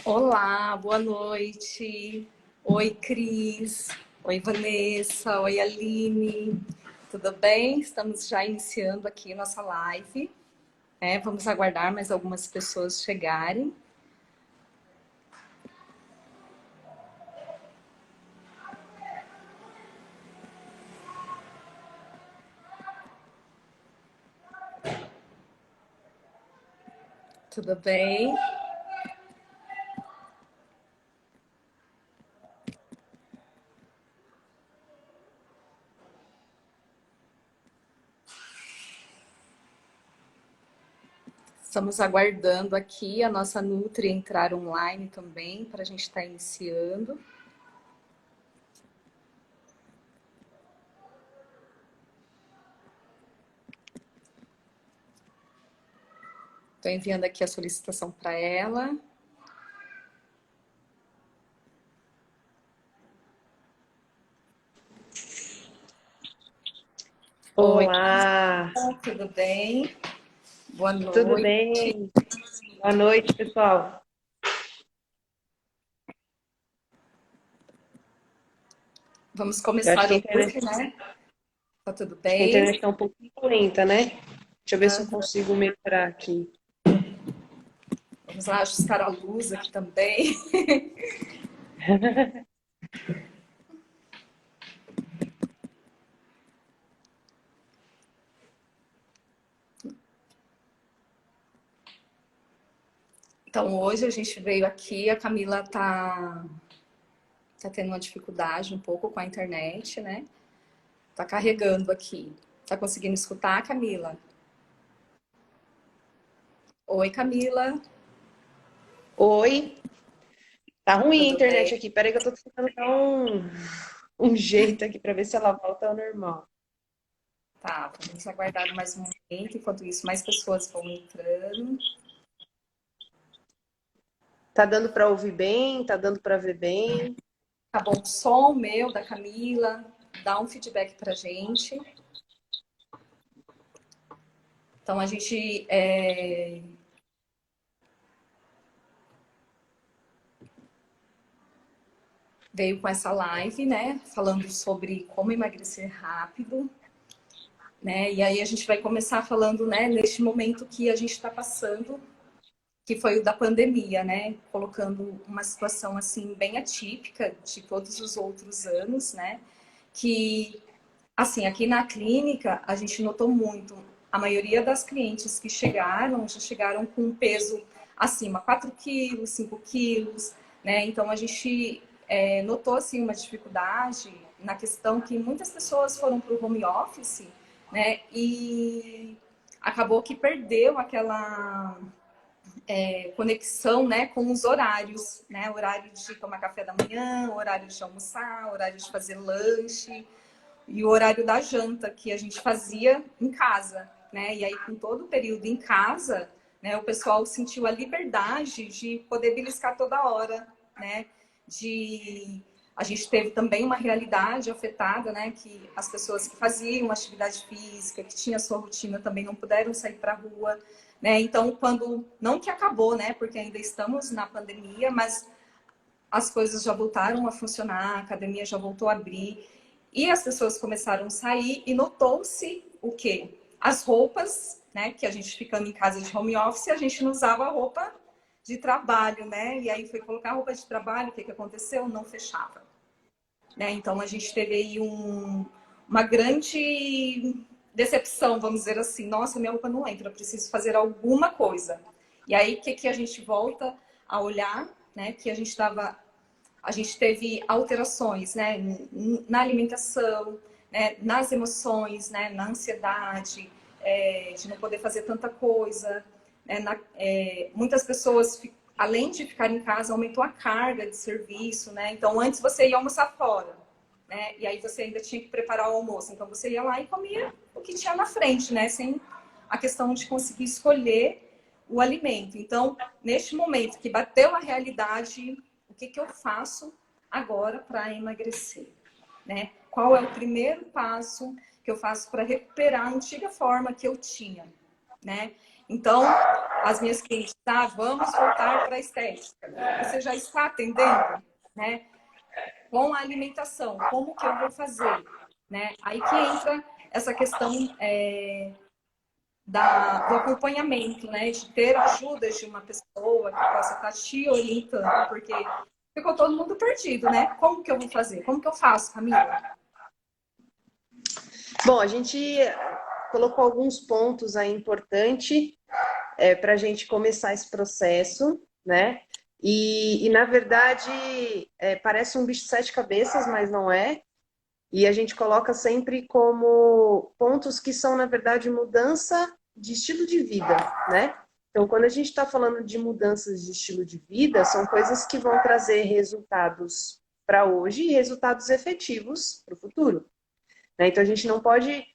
Olá, boa noite. Oi, Cris. Oi, Vanessa. Oi, Aline. Tudo bem? Estamos já iniciando aqui nossa live. Vamos aguardar mais algumas pessoas chegarem. Tudo bem? Estamos aguardando aqui a nossa Nutri entrar online também, para a gente estar iniciando. Estou enviando aqui a solicitação para ela. Oi, Olá, tudo bem? Boa tudo noite. bem? Boa noite, pessoal. Vamos Eu acho começar que a internet, hoje, né? Tá tudo acho que a bem? internet está um pouquinho lenta, né? Deixa eu ver se eu consigo melhorar aqui. Vamos lá ajustar a luz aqui também. Então, hoje a gente veio aqui, a Camila tá tendo uma dificuldade um pouco com a internet, né? Tá carregando aqui. Tá conseguindo escutar, Camila? Oi, Camila. Oi, tá ruim a Tudo internet bem? aqui. Peraí que eu tô tentando dar um jeito aqui para ver se ela volta ao normal. Tá, vamos aguardar mais um momento. Enquanto isso, mais pessoas vão entrando. Tá dando para ouvir bem? Tá dando para ver bem? Tá bom o som meu, da Camila? Dá um feedback pra gente. Então, a gente veio com essa live, né? Falando sobre como emagrecer rápido, né? E aí a gente vai começar falando, né? Neste momento que a gente está passando, que foi o da pandemia, né? Colocando uma situação assim bem atípica de todos os outros anos, né? Que assim aqui na clínica a gente notou muito. A maioria das clientes que chegaram já chegaram com um peso acima 4 quilos, 5 quilos, né? Então a gente notou assim uma dificuldade na questão que muitas pessoas foram para o home office, né? E acabou que perdeu aquela conexão, né, com os horários, né? Horário de tomar café da manhã, horário de almoçar, horário de fazer lanche e o horário da janta que a gente fazia em casa, né? E aí com todo o período em casa, né, o pessoal sentiu a liberdade de poder beliscar toda hora, né? De a gente teve também uma realidade afetada, né? Que as pessoas que faziam atividade física, que tinham a sua rotina, também não puderam sair para a rua, né? Então, quando não que acabou, né? Porque ainda estamos na pandemia, mas as coisas já voltaram a funcionar, a academia já voltou a abrir e as pessoas começaram a sair e notou-se o quê? As roupas, né? Que a gente ficando em casa de home office, a gente não usava roupa de trabalho, né? E aí foi colocar roupa de trabalho, o que aconteceu? Não fechava, né? Então a gente teve aí uma grande decepção, vamos dizer assim. Nossa, minha roupa não entra, eu preciso fazer alguma coisa. E aí o que a gente volta a olhar, né? Que a gente teve alterações, né? Na alimentação, né? Nas emoções, né? Na ansiedade, de não poder fazer tanta coisa, né? Muitas pessoas além de ficar em casa, aumentou a carga de serviço, né? Então, antes você ia almoçar fora, né? E aí você ainda tinha que preparar o almoço. Então, você ia lá e comia o que tinha na frente, né? Sem a questão de conseguir escolher o alimento. Então, neste momento que bateu a realidade, o que eu faço agora para emagrecer, né? Qual é o primeiro passo que eu faço para recuperar a antiga forma que eu tinha, né? Então, as minhas clientes, tá, vamos voltar para a estética. Você já está atendendo, né? Com a alimentação, como que eu vou fazer, né? Aí que entra essa questão do acompanhamento, né? De ter ajudas de uma pessoa que possa estar te orientando, porque ficou todo mundo perdido, né? Como que eu vou fazer? Como que eu faço, Camila? Bom, a gente colocou alguns pontos aí importantes para a gente começar esse processo, né? Na verdade, parece um bicho de sete cabeças, mas não é. E a gente coloca sempre como pontos que são, na verdade, mudança de estilo de vida, né? Então, quando a gente está falando de mudanças de estilo de vida, são coisas que vão trazer resultados para hoje e resultados efetivos para o futuro. Né? Então, a gente não pode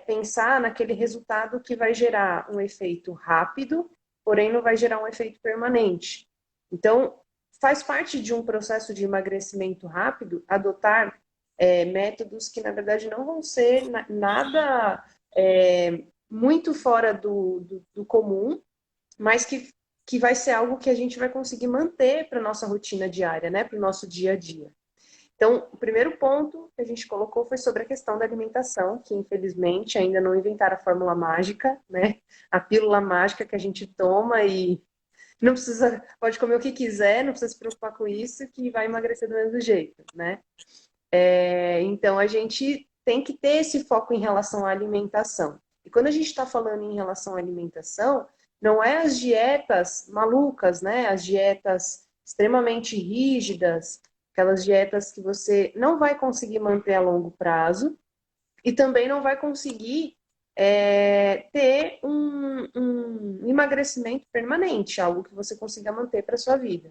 pensar naquele resultado que vai gerar um efeito rápido, porém não vai gerar um efeito permanente. Então, faz parte de um processo de emagrecimento rápido adotar métodos que, na verdade, não vão ser nada muito fora do comum, mas que vai ser algo que a gente vai conseguir manter para a nossa rotina diária, né? Para o nosso dia a dia. Então, o primeiro ponto que a gente colocou foi sobre a questão da alimentação, que infelizmente ainda não inventaram a fórmula mágica, né? A pílula mágica que a gente toma e não precisa, pode comer o que quiser, não precisa se preocupar com isso, que vai emagrecer do mesmo jeito, né? Então, a gente tem que ter esse foco em relação à alimentação. E quando a gente está falando em relação à alimentação, não é as dietas malucas, né? As dietas extremamente rígidas, aquelas dietas que você não vai conseguir manter a longo prazo e também não vai conseguir ter um emagrecimento permanente, algo que você consiga manter para a sua vida.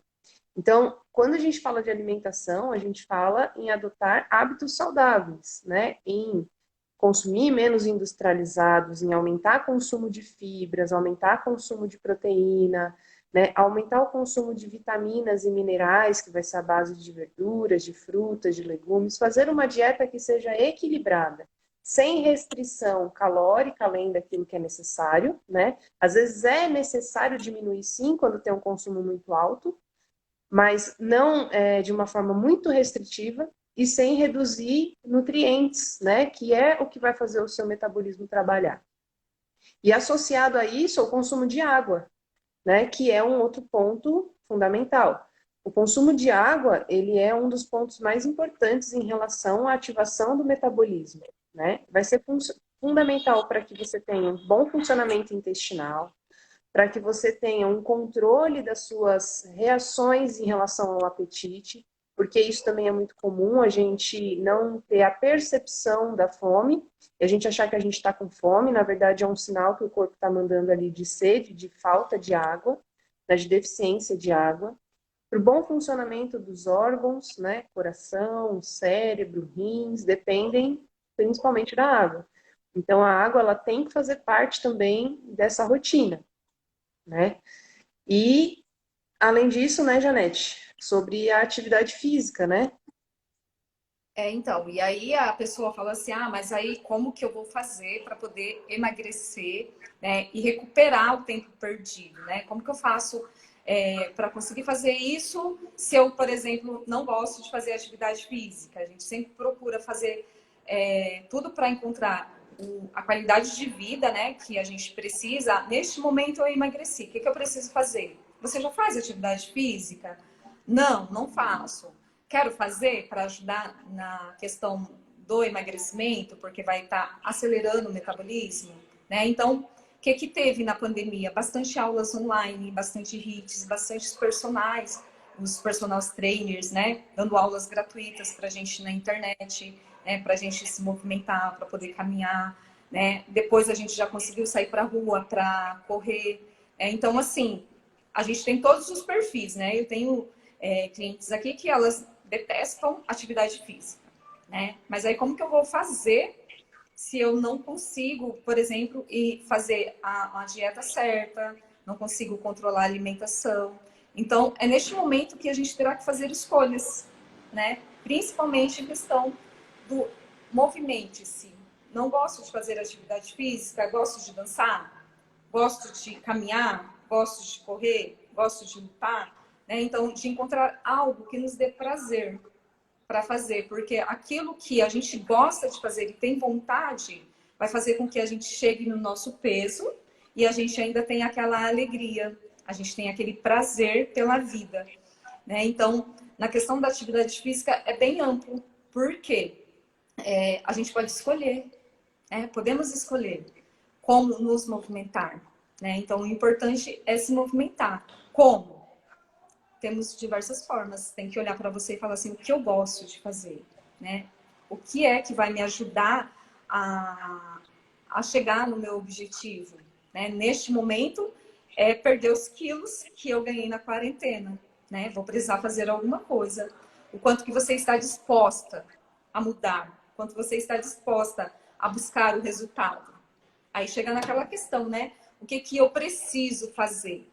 Então, quando a gente fala de alimentação, a gente fala em adotar hábitos saudáveis, né? Em consumir menos industrializados, em aumentar o consumo de fibras, aumentar o consumo de proteína, né? Aumentar o consumo de vitaminas e minerais, que vai ser a base de verduras, de frutas, de legumes, fazer uma dieta que seja equilibrada, sem restrição calórica, além daquilo que é necessário, né? Às vezes é necessário diminuir sim quando tem um consumo muito alto, mas não de uma forma muito restritiva e sem reduzir nutrientes, né? Que é o que vai fazer o seu metabolismo trabalhar. E associado a isso, o consumo de água, né? Que é um outro ponto fundamental. O consumo de água, ele é um dos pontos mais importantes em relação à ativação do metabolismo, né? Vai ser fundamental para que você tenha um bom funcionamento intestinal, para que você tenha um controle das suas reações em relação ao apetite, porque isso também é muito comum, a gente não ter a percepção da fome, e a gente achar que a gente está com fome, na verdade é um sinal que o corpo está mandando ali de sede, de falta de água, né, de deficiência de água. Para o bom funcionamento dos órgãos, né, coração, cérebro, rins, dependem principalmente da água. Então a água ela tem que fazer parte também dessa rotina, né? E, além disso, né, Janete, sobre a atividade física, né? Então, e aí a pessoa fala assim, ah, mas aí como que eu vou fazer para poder emagrecer, né, e recuperar o tempo perdido, né? Como que eu faço para conseguir fazer isso se eu, por exemplo, não gosto de fazer atividade física? A gente sempre procura fazer tudo para encontrar a qualidade de vida, né, que a gente precisa. Neste momento eu emagreci, o que eu preciso fazer? Você já faz atividade física? Não, não faço. Quero fazer para ajudar na questão do emagrecimento, porque vai estar acelerando o metabolismo, né? Então, o que teve na pandemia? Bastante aulas online, bastante hits, bastante personagens, os personal trainers, né? Dando aulas gratuitas para a gente na internet, né? Para a gente se movimentar, para poder caminhar, né? Depois a gente já conseguiu sair para a rua para correr. Então, assim, a gente tem todos os perfis, né? Eu tenho clientes aqui que elas detestam atividade física, né? Mas aí como que eu vou fazer se eu não consigo, por exemplo, ir fazer a dieta certa, não consigo controlar a alimentação? Então, é neste momento que a gente terá que fazer escolhas, né? Principalmente em questão do movimento-se. Não gosto de fazer atividade física, gosto de dançar. gosto de caminhar, gosto de correr, gosto de lutar, né? Então, de encontrar algo que nos dê prazer para fazer, porque aquilo que a gente gosta de fazer e tem vontade, vai fazer com que a gente chegue no nosso peso e a gente ainda tenha aquela alegria, a gente tem aquele prazer pela vida, né? Então, na questão da atividade física é bem amplo, porque a gente pode escolher, né? Podemos escolher como nos movimentar, né? Então, o importante é se movimentar. Como? Temos diversas formas. Tem que olhar para você e falar assim, o que eu gosto de fazer, né? O que é que vai me ajudar a chegar no meu objetivo, né? Neste momento, é perder os quilos que eu ganhei na quarentena, né? Vou precisar fazer alguma coisa. O quanto que você está disposta a mudar, o quanto você está disposta a buscar o resultado. Aí chega naquela questão, né? O que que eu preciso fazer?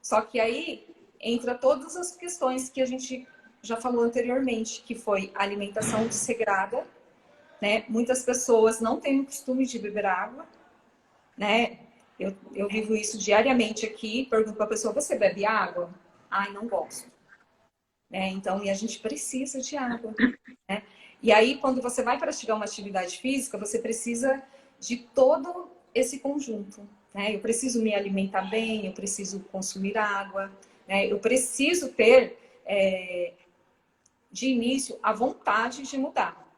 Só que aí entra todas as questões que a gente já falou anteriormente, que foi a alimentação desregrada, né? Muitas pessoas não têm o costume de beber água, né? Eu vivo isso diariamente aqui, pergunto para a pessoa, você bebe água? Ai, não gosto. Então, e a gente precisa de água, né? E aí, quando você vai praticar uma atividade física, você precisa de todo esse conjunto, né? Eu preciso me alimentar bem, eu preciso consumir água, né? Eu preciso ter, de início, a vontade de mudar,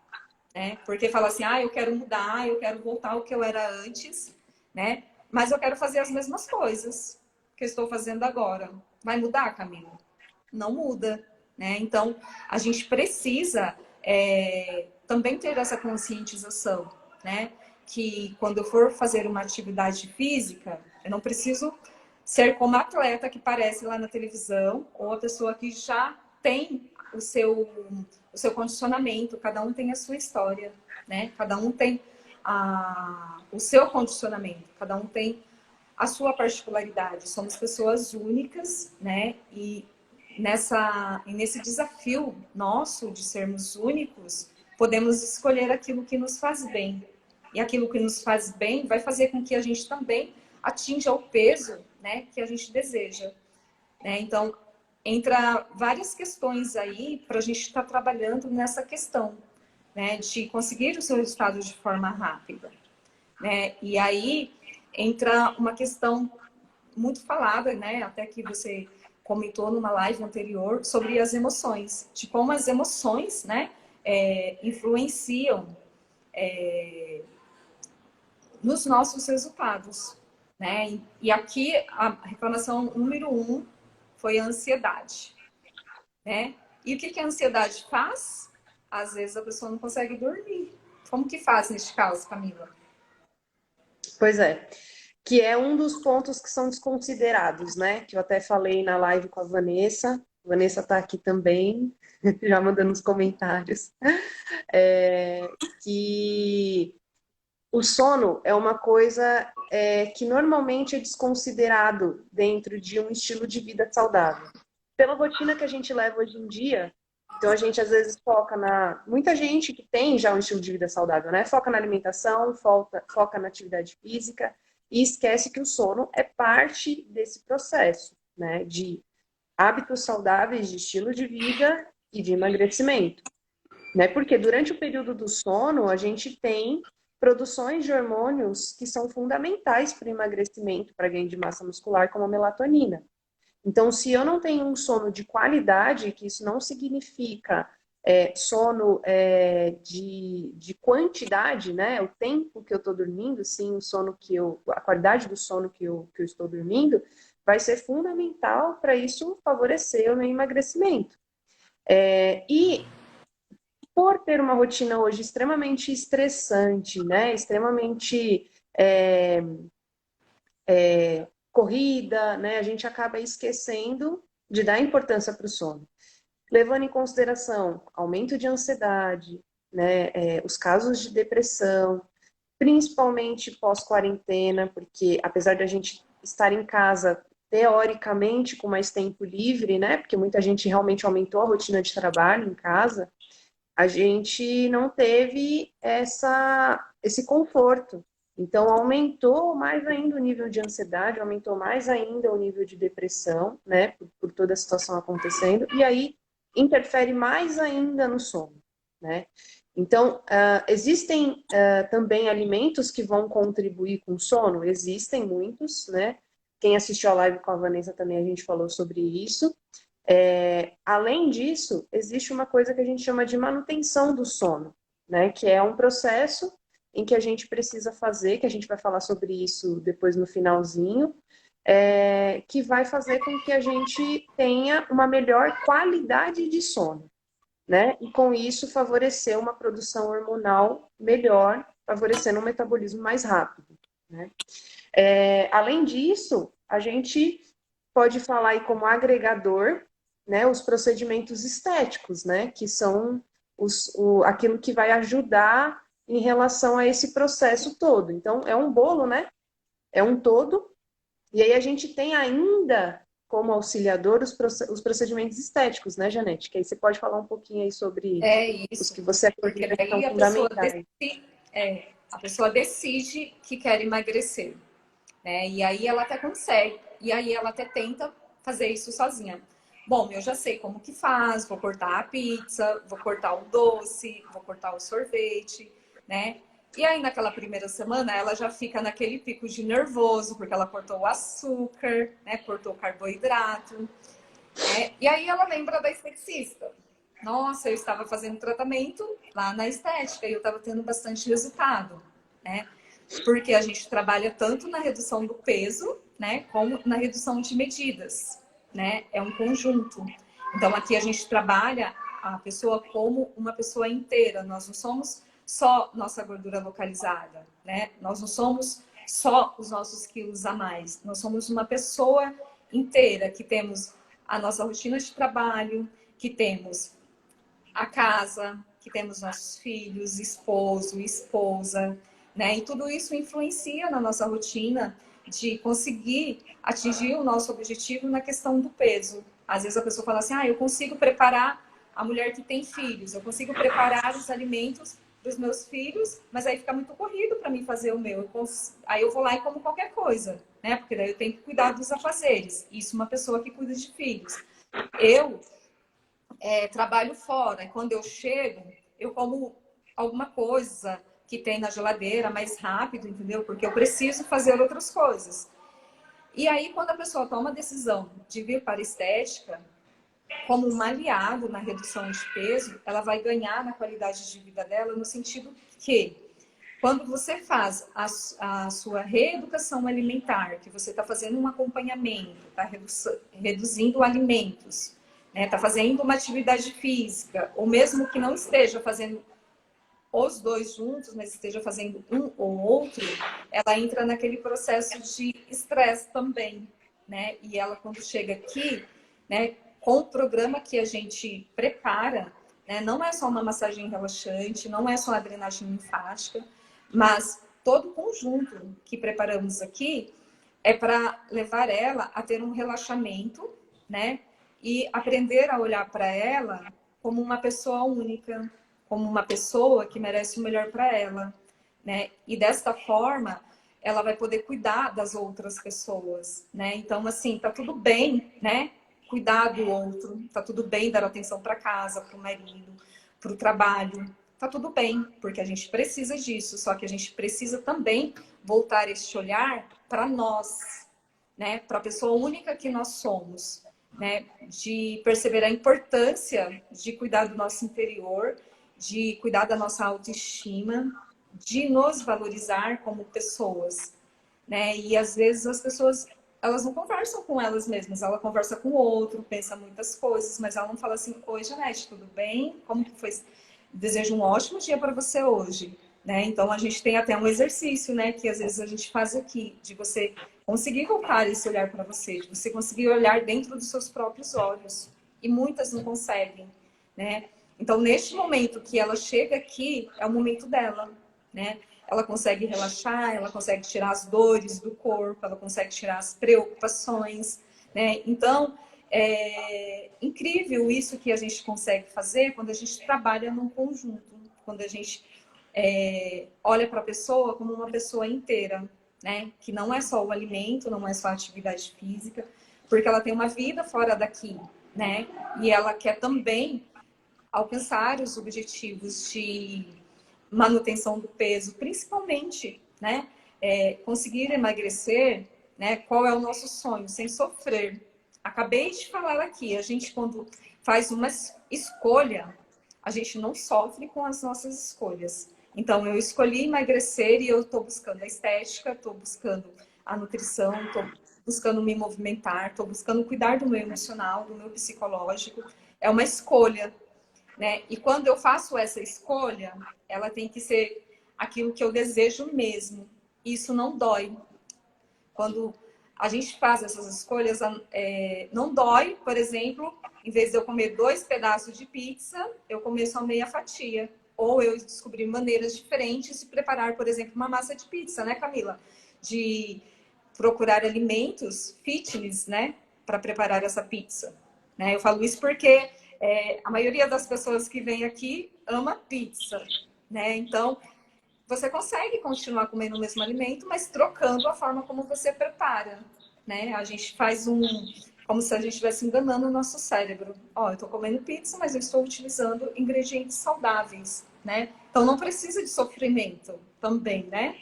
né? Porque fala assim, eu quero mudar, eu quero voltar ao que eu era antes, né? Mas eu quero fazer as mesmas coisas que eu estou fazendo agora. Vai mudar, Camila? Não muda, né? Então, a gente precisa também ter essa conscientização, né? Que quando eu for fazer uma atividade física, eu não preciso ser como a atleta que parece lá na televisão, ou a pessoa que já tem o seu condicionamento, cada um tem a sua história, né? Cada um tem o seu condicionamento, cada um tem a sua particularidade. Somos pessoas únicas, né? E nesse desafio nosso de sermos únicos, podemos escolher aquilo que nos faz bem. E aquilo que nos faz bem vai fazer com que a gente também atinja o peso, né, que a gente deseja, né? Então, entra várias questões aí para a gente estar trabalhando nessa questão, né, de conseguir o seu resultado de forma rápida, né? E aí entra uma questão muito falada, né, até que você comentou numa live anterior, sobre as emoções, de como as emoções, né, influenciam nos nossos resultados, né? E aqui a reclamação número 1 foi a ansiedade, né? E o que que a ansiedade faz? Às vezes a pessoa não consegue dormir. Como que faz neste caso, Camila? Pois é, que é um dos pontos que são desconsiderados, né? Que eu até falei na live com a Vanessa. A Vanessa está aqui também, já mandando os comentários. Que o sono é uma coisa que normalmente é desconsiderado dentro de um estilo de vida saudável. Pela rotina que a gente leva hoje em dia, então a gente às vezes foca muita gente que tem já um estilo de vida saudável, né? Foca na alimentação, foca na atividade física e esquece que o sono é parte desse processo, né? De hábitos saudáveis, de estilo de vida e de emagrecimento, né? Porque durante o período do sono, a gente tem produções de hormônios que são fundamentais para o emagrecimento, para ganho de massa muscular, como a melatonina. Então, se eu não tenho um sono de qualidade, que isso não significa sono de quantidade, né? O tempo que eu estou dormindo, sim, a qualidade do sono que eu estou dormindo, vai ser fundamental para isso favorecer o meu emagrecimento. E por ter uma rotina hoje extremamente estressante, né? Extremamente corrida, né? A gente acaba esquecendo de dar importância para o sono. Levando em consideração aumento de ansiedade, né? Os casos de depressão, principalmente pós-quarentena, porque apesar de a gente estar em casa teoricamente com mais tempo livre, né? Porque muita gente realmente aumentou a rotina de trabalho em casa, a gente não teve esse conforto, Então, aumentou mais ainda o nível de ansiedade, aumentou mais ainda o nível de depressão, né, por toda a situação acontecendo, e aí interfere mais ainda no sono, né? Então, existem também alimentos que vão contribuir com o sono? Existem muitos, né? Quem assistiu a live com a Vanessa também, a gente falou sobre isso. Além disso, existe uma coisa que a gente chama de manutenção do sono, né? Que é um processo em que a gente precisa fazer, que a gente vai falar sobre isso depois no finalzinho, que vai fazer com que a gente tenha uma melhor qualidade de sono, né? E com isso favorecer uma produção hormonal melhor, favorecendo um metabolismo mais rápido, né? Além disso, a gente pode falar aí como agregador, né, os procedimentos estéticos, né, que são aquilo que vai ajudar em relação a esse processo todo. Então, é um bolo, né? É um todo. E aí a gente tem ainda como auxiliador os procedimentos estéticos, né, Janete? Que aí você pode falar um pouquinho aí sobre É os isso, que você porque acredita que são daí fundamentais. a pessoa decide que quer emagrecer, né? E aí ela até consegue, e aí ela até tenta fazer isso sozinha. Bom, eu já sei como que faz, vou cortar a pizza, vou cortar o doce, vou cortar o sorvete, né? E aí naquela primeira semana ela já fica naquele pico de nervoso, porque ela cortou o açúcar, né? Cortou o carboidrato, né? E aí ela lembra da esteticista. Nossa, eu estava fazendo tratamento lá na estética e eu estava tendo bastante resultado, né? Porque a gente trabalha tanto na redução do peso, né, como na redução de medidas, né? É um conjunto. Então aqui a gente trabalha a pessoa como uma pessoa inteira. Nós não somos só nossa gordura localizada, né? Nós não somos só os nossos quilos a mais. Nós somos uma pessoa inteira que temos a nossa rotina de trabalho, que temos a casa, que temos nossos filhos, esposo, esposa, né? E tudo isso influencia na nossa rotina de conseguir atingir o nosso objetivo na questão do peso. Às vezes a pessoa fala assim: eu consigo preparar a mulher que tem filhos, eu consigo preparar os alimentos dos meus filhos, mas aí fica muito corrido para mim fazer o meu. Aí eu vou lá e como qualquer coisa, né? Porque daí eu tenho que cuidar dos afazeres. Isso uma pessoa que cuida de filhos. Eu trabalho fora. E quando eu chego, eu como alguma coisa que tem na geladeira mais rápido, entendeu? Porque eu preciso fazer outras coisas. E aí, quando a pessoa toma a decisão de vir para a estética, como um aliado na redução de peso, ela vai ganhar na qualidade de vida dela, no sentido que, quando você faz a sua reeducação alimentar, que você está fazendo um acompanhamento, está reduzindo alimentos, está fazendo uma atividade física, ou mesmo que não esteja fazendo os dois juntos, mas esteja fazendo um ou outro, ela entra naquele processo de estresse também, né? E ela, quando chega aqui, né, com o programa que a gente prepara, né, não é só uma massagem relaxante, não é só a drenagem linfática, mas todo o conjunto que preparamos aqui é para levar ela a ter um relaxamento, né? E aprender a olhar para ela como uma pessoa única, como uma pessoa que merece o melhor para ela, né? E desta forma, ela vai poder cuidar das outras pessoas, né? Então, assim, tá tudo bem, né? Cuidar do outro, tá tudo bem dar atenção para casa, para o marido, para o trabalho, tá tudo bem, porque a gente precisa disso, só que a gente precisa também voltar este olhar para nós, né? Para a pessoa única que nós somos, né? De perceber a importância de cuidar do nosso interior, de cuidar da nossa autoestima, de nos valorizar como pessoas, né? E às vezes as pessoas, elas não conversam com elas mesmas, ela conversa com o outro, pensa muitas coisas, mas ela não fala assim: oi, Janete, tudo bem? Como que foi? Desejo um ótimo dia para você hoje, né? Então a gente tem até um exercício, né, que às vezes a gente faz aqui, de você conseguir voltar esse olhar para você, de você conseguir olhar dentro dos seus próprios olhos. E muitas não conseguem, né? Então, neste momento que ela chega aqui, é o momento dela, né? Ela consegue relaxar, ela consegue tirar as dores do corpo, ela consegue tirar as preocupações, né? Então, é incrível isso que a gente consegue fazer quando a gente trabalha num conjunto, quando a gente olha para a pessoa como uma pessoa inteira, né? Que não é só o alimento, não é só a atividade física, porque ela tem uma vida fora daqui, né? E ela quer também alcançar os objetivos de manutenção do peso, principalmente, né? Conseguir emagrecer, né? Qual é o nosso sonho? Sem sofrer. Acabei de falar aqui, a gente quando faz uma escolha, a gente não sofre com as nossas escolhas. Então, eu escolhi emagrecer e eu estou buscando a estética, estou buscando a nutrição, estou buscando me movimentar, estou buscando cuidar do meu emocional, do meu psicológico. É uma escolha, né? E quando eu faço essa escolha, ela tem que ser aquilo que eu desejo mesmo. Isso não dói. Quando a gente faz essas escolhas, não dói, por exemplo, em vez de eu comer 2 pedaços de pizza, eu comer só meia fatia. Ou eu descobrir maneiras diferentes de preparar, por exemplo, uma massa de pizza, né, Camila? De procurar alimentos fitness, né, para preparar essa pizza. Né? Eu falo isso porque a maioria das pessoas que vem aqui ama pizza, né? Então, você consegue continuar comendo o mesmo alimento, mas trocando a forma como você prepara, né? A gente faz como se a gente estivesse enganando o nosso cérebro. Ó, eu estou comendo pizza, mas eu estou utilizando ingredientes saudáveis, né? Então não precisa de sofrimento também, né?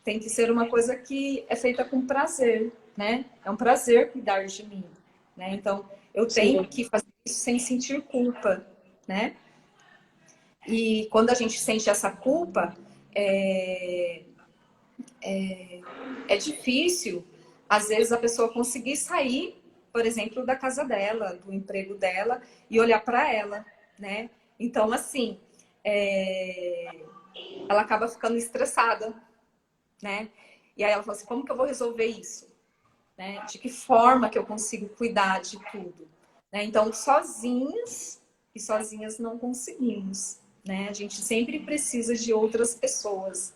Tem que ser uma coisa que é feita com prazer, né? É um prazer cuidar de mim, né? Então eu tenho Sim. que fazer isso sem sentir culpa, né? E quando a gente sente essa culpa, é, é difícil, às vezes, a pessoa conseguir sair, por exemplo, da casa dela, do emprego dela e olhar para ela, né? Então, assim, ela acaba ficando estressada, né? E aí ela fala assim, como que eu vou resolver isso? Né? De que forma que eu consigo cuidar de tudo? Né? Então, sozinhas e sozinhas não conseguimos, né? A gente sempre precisa de outras pessoas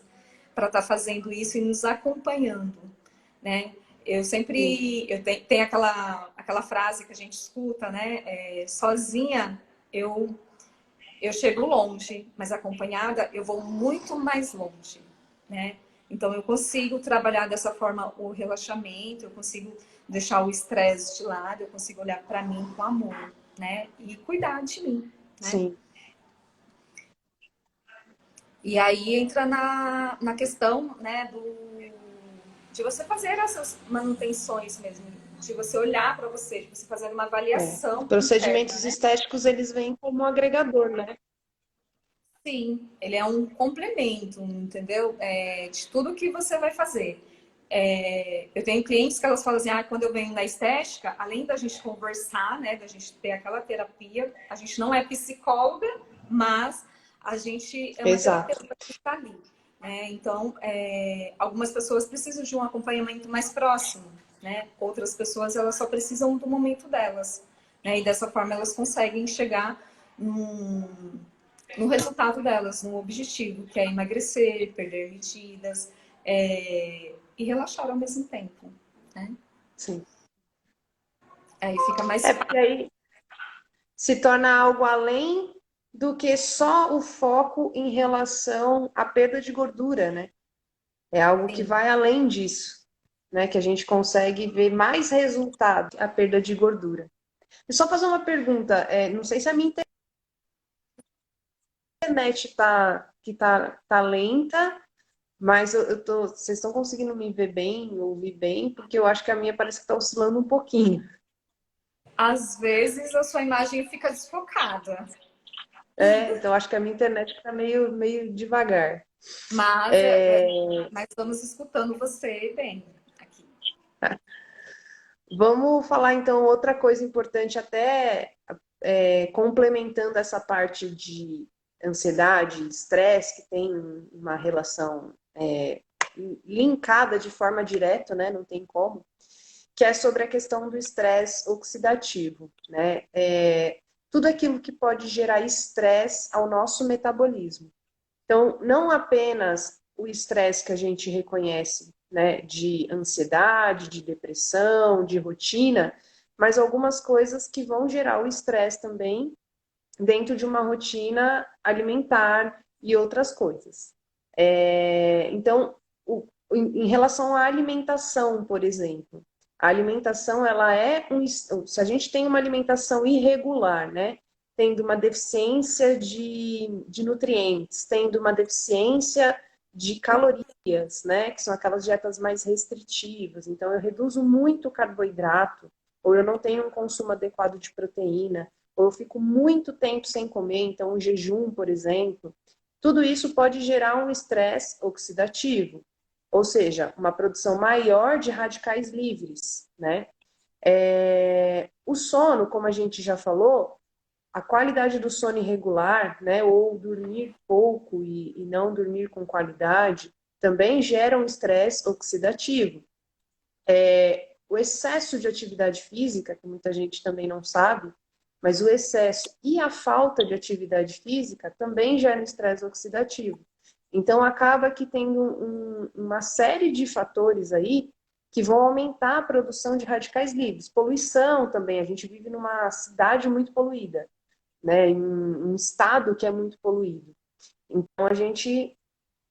para estar fazendo isso e nos acompanhando, né? Eu sempre, tem aquela frase que a gente escuta, né? Sozinha eu chego longe, mas acompanhada eu vou muito mais longe, né? Então eu consigo trabalhar dessa forma o relaxamento, eu consigo deixar o estresse de lado, eu consigo olhar para mim com amor, né? E cuidar de mim, né? Sim. E aí entra na questão, né, de você fazer essas manutenções mesmo, de você olhar para você, de você fazer uma Os avaliação interna, procedimentos né? estéticos, eles vêm como um agregador, né? Sim, ele é um complemento, entendeu? De tudo que você vai fazer. Eu tenho clientes que elas falam assim, quando eu venho na estética, além da gente conversar, né, da gente ter aquela terapia, a gente não é psicóloga, mas a gente é uma Exato. terapeuta que está ali, né? Então, algumas pessoas precisam de um acompanhamento mais próximo, né? Outras pessoas, elas só precisam do momento delas, né? E dessa forma elas conseguem chegar num, no resultado delas, no objetivo, que é emagrecer, perder medidas, e relaxar ao mesmo tempo, né? Sim. Aí fica mais É porque fácil. aí se torna algo além do que só o foco em relação à perda de gordura, né? É algo que vai além disso, né? Que a gente consegue ver mais resultado a perda de gordura. E só fazer uma pergunta, não sei se a minha internet tá lenta, mas vocês estão conseguindo me ver bem, ouvir bem, porque eu acho que a minha parece que está oscilando um pouquinho. Às vezes a sua imagem fica desfocada, Então acho que a minha internet está meio devagar. mas, É, mas estamos escutando você bem aqui. Vamos falar então outra coisa importante, até complementando essa parte de ansiedade, estresse, que tem uma relação linkada de forma direta, né? Não tem como, que é sobre a questão do estresse oxidativo, né? Tudo aquilo que pode gerar estresse ao nosso metabolismo. Então, não apenas o estresse que a gente reconhece, né, de ansiedade, de depressão, de rotina, mas algumas coisas que vão gerar o estresse também dentro de uma rotina alimentar e outras coisas. Então, em relação à alimentação, por exemplo, a alimentação, ela é se a gente tem uma alimentação irregular, né? Tendo uma deficiência de nutrientes, tendo uma deficiência de calorias, né? Que são aquelas dietas mais restritivas. Então, eu reduzo muito o carboidrato, ou eu não tenho um consumo adequado de proteína, ou eu fico muito tempo sem comer, então, o jejum, por exemplo. Tudo isso pode gerar um estresse oxidativo, ou seja, uma produção maior de radicais livres, né? O sono, como a gente já falou, a qualidade do sono irregular, né, ou dormir pouco e não dormir com qualidade, também gera um estresse oxidativo. O excesso de atividade física, que muita gente também não sabe, mas o excesso e a falta de atividade física também gera um estresse oxidativo. Então, acaba que tem uma série de fatores aí que vão aumentar a produção de radicais livres. Poluição também, a gente vive numa cidade muito poluída, né? Em um estado que é muito poluído. Então, a gente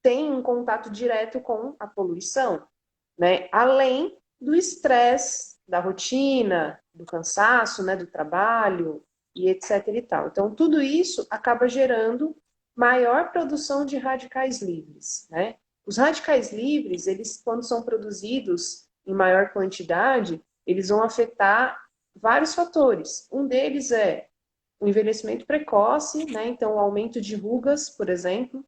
tem um contato direto com a poluição, né? Além do estresse, da rotina, do cansaço, né? Do trabalho e etc e tal. Então, tudo isso acaba gerando maior produção de radicais livres, né? Os radicais livres, eles, quando são produzidos em maior quantidade, eles vão afetar vários fatores. Um deles é o envelhecimento precoce, né? Então, o aumento de rugas, por exemplo.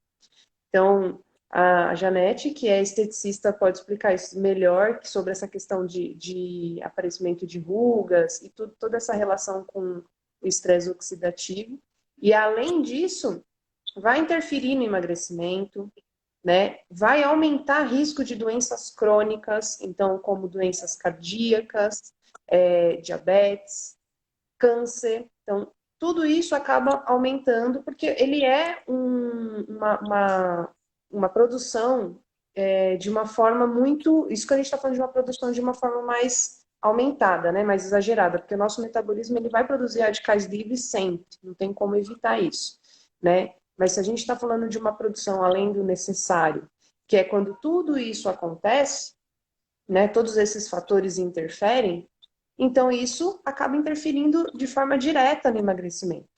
Então, a Janete, que é esteticista, pode explicar isso melhor sobre essa questão de aparecimento de rugas e toda essa relação com o estresse oxidativo. E, além disso, vai interferir no emagrecimento, né? Vai aumentar risco de doenças crônicas, então, como doenças cardíacas, diabetes, câncer. Então, tudo isso acaba aumentando, porque ele é uma produção de uma forma muito. Isso que a gente está falando de uma produção de uma forma mais aumentada, né? Mais exagerada, porque o nosso metabolismo ele vai produzir radicais livres sempre, não tem como evitar isso, né? Mas se a gente está falando de uma produção além do necessário, que é quando tudo isso acontece, né? Todos esses fatores interferem, então, isso acaba interferindo de forma direta no emagrecimento.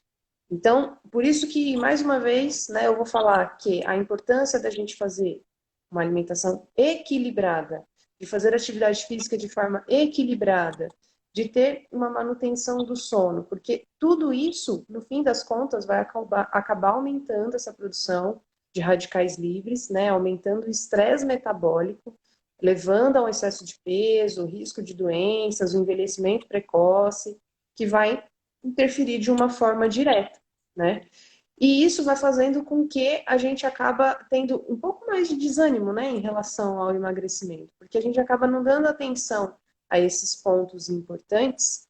Então, por isso que, mais uma vez, né, eu vou falar que a importância da gente fazer uma alimentação equilibrada, de fazer atividade física de forma equilibrada, de ter uma manutenção do sono, porque tudo isso, no fim das contas, vai acabar aumentando essa produção de radicais livres, né, aumentando o estresse metabólico, levando a um excesso de peso, o risco de doenças, o envelhecimento precoce, que vai interferir de uma forma direta, né? E isso vai fazendo com que a gente acaba tendo um pouco mais de desânimo, né, em relação ao emagrecimento, porque a gente acaba não dando atenção a esses pontos importantes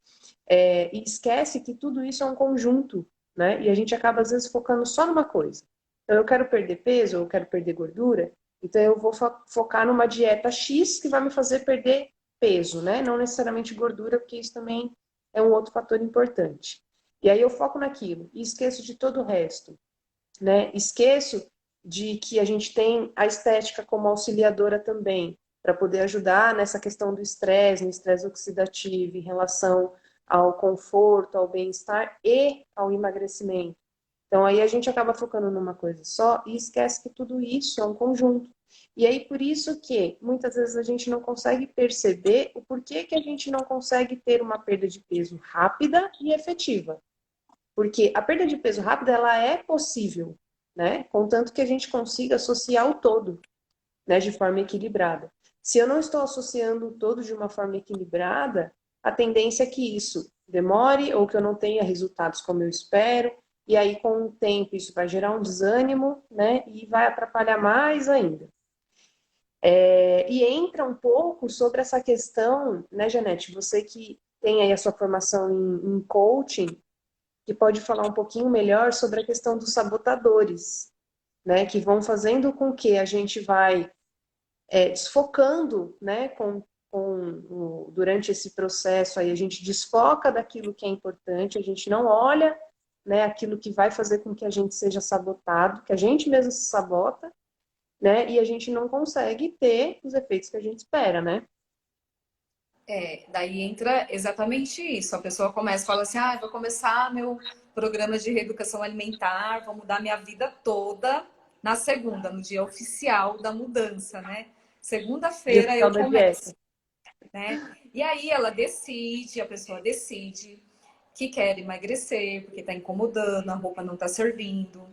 e esquece que tudo isso é um conjunto, né? E a gente acaba às vezes focando só numa coisa. Então eu quero perder peso, ou eu quero perder gordura, então eu vou focar numa dieta X que vai me fazer perder peso, né? Não necessariamente gordura, porque isso também é um outro fator importante. E aí eu foco naquilo e esqueço de todo o resto, né? Esqueço de que a gente tem a estética como auxiliadora também, para poder ajudar nessa questão do estresse, no estresse oxidativo, em relação ao conforto, ao bem-estar e ao emagrecimento. Então aí a gente acaba focando numa coisa só e esquece que tudo isso é um conjunto. E aí por isso que muitas vezes a gente não consegue perceber o porquê que a gente não consegue ter uma perda de peso rápida e efetiva. Porque a perda de peso rápida ela é possível, né? Contanto que a gente consiga associar o todo, né, de forma equilibrada. Se eu não estou associando o todo de uma forma equilibrada, a tendência é que isso demore ou que eu não tenha resultados como eu espero, e aí com o tempo isso vai gerar um desânimo, né, e vai atrapalhar mais ainda. E entra um pouco sobre essa questão, né, Janete, você que tem aí a sua formação em coaching, que pode falar um pouquinho melhor sobre a questão dos sabotadores, né, que vão fazendo com que a gente vai desfocando, né, durante esse processo aí, a gente desfoca daquilo que é importante, a gente não olha, né, aquilo que vai fazer com que a gente seja sabotado, que a gente mesmo se sabota, né? E a gente não consegue ter os efeitos que a gente espera, né? Daí entra exatamente isso. A pessoa começa, fala assim, ah, vou começar meu programa de reeducação alimentar, vou mudar minha vida toda na segunda, no dia oficial da mudança, né? Dia Segunda-feira oficial eu da dieta. começo, né? E aí ela decide, a pessoa decide que quer emagrecer, porque está incomodando, a roupa não está servindo,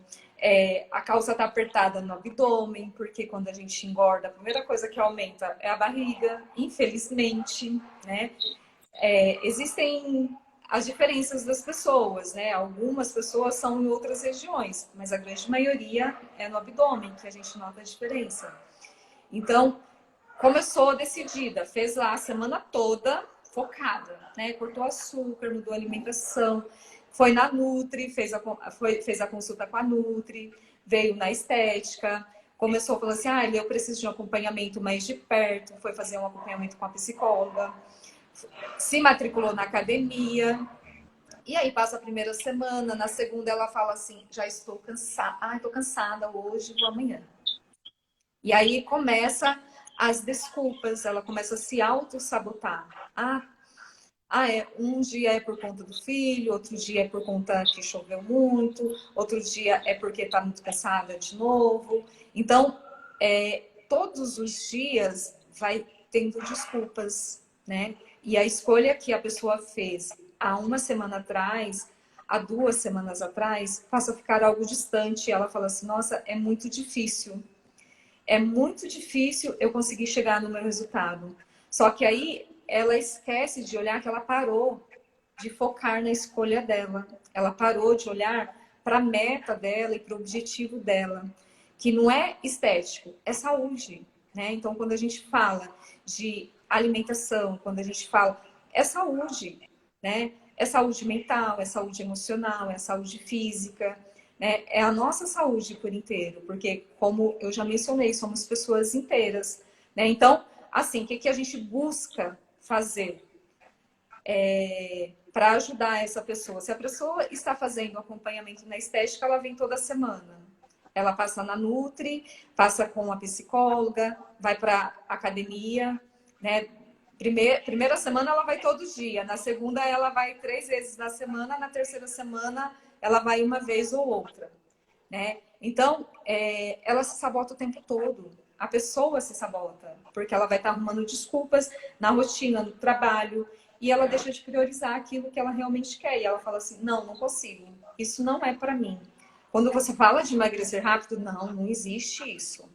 a calça está apertada no abdômen, porque quando a gente engorda, a primeira coisa que aumenta é a barriga, infelizmente, né? Existem as diferenças das pessoas, né? Algumas pessoas são em outras regiões, mas a grande maioria é no abdômen que a gente nota a diferença. Então, começou decidida, fez lá a semana toda focada, né? Cortou açúcar, mudou a alimentação, foi na Nutri, fez a consulta com a Nutri, veio na estética, começou a falar assim, ah, eu preciso de um acompanhamento mais de perto, foi fazer um acompanhamento com a psicóloga, se matriculou na academia, e aí passa a primeira semana, na segunda ela fala assim, já estou cansada, ah, estou cansada hoje, vou amanhã. E aí começa as desculpas, ela começa a se auto-sabotar. Um dia é por conta do filho, outro dia é por conta que choveu muito, outro dia é porque está muito cansada de novo. Então, todos os dias vai tendo desculpas, né? E a escolha que a pessoa fez há uma semana atrás, há 2 semanas atrás, passa a ficar algo distante. Ela fala assim, nossa, é muito difícil eu conseguir chegar no meu resultado. Só que aí ela esquece de olhar que ela parou de focar na escolha dela. Ela parou de olhar para a meta dela e para o objetivo dela, que não é estético, é saúde, né? Então, quando a gente fala de alimentação, quando a gente fala é saúde, né? É saúde mental, é saúde emocional, é saúde física, né? É a nossa saúde por inteiro, porque, como eu já mencionei, somos pessoas inteiras, né? Então, assim, o que a gente busca fazer para ajudar essa pessoa? Se a pessoa está fazendo acompanhamento na estética, ela vem toda semana. Ela passa na Nutri, passa com a psicóloga, vai para academia, né? Primeira semana ela vai todo dia, na segunda ela vai 3 vezes na semana, na terceira semana ela vai uma vez ou outra, né? Então, ela se sabota o tempo todo. A pessoa se sabota, porque ela vai estar arrumando desculpas na rotina, no trabalho, e ela deixa de priorizar aquilo que ela realmente quer. E ela fala assim, não, não consigo. Isso não é para mim. Quando você fala de emagrecer rápido, não, não existe isso,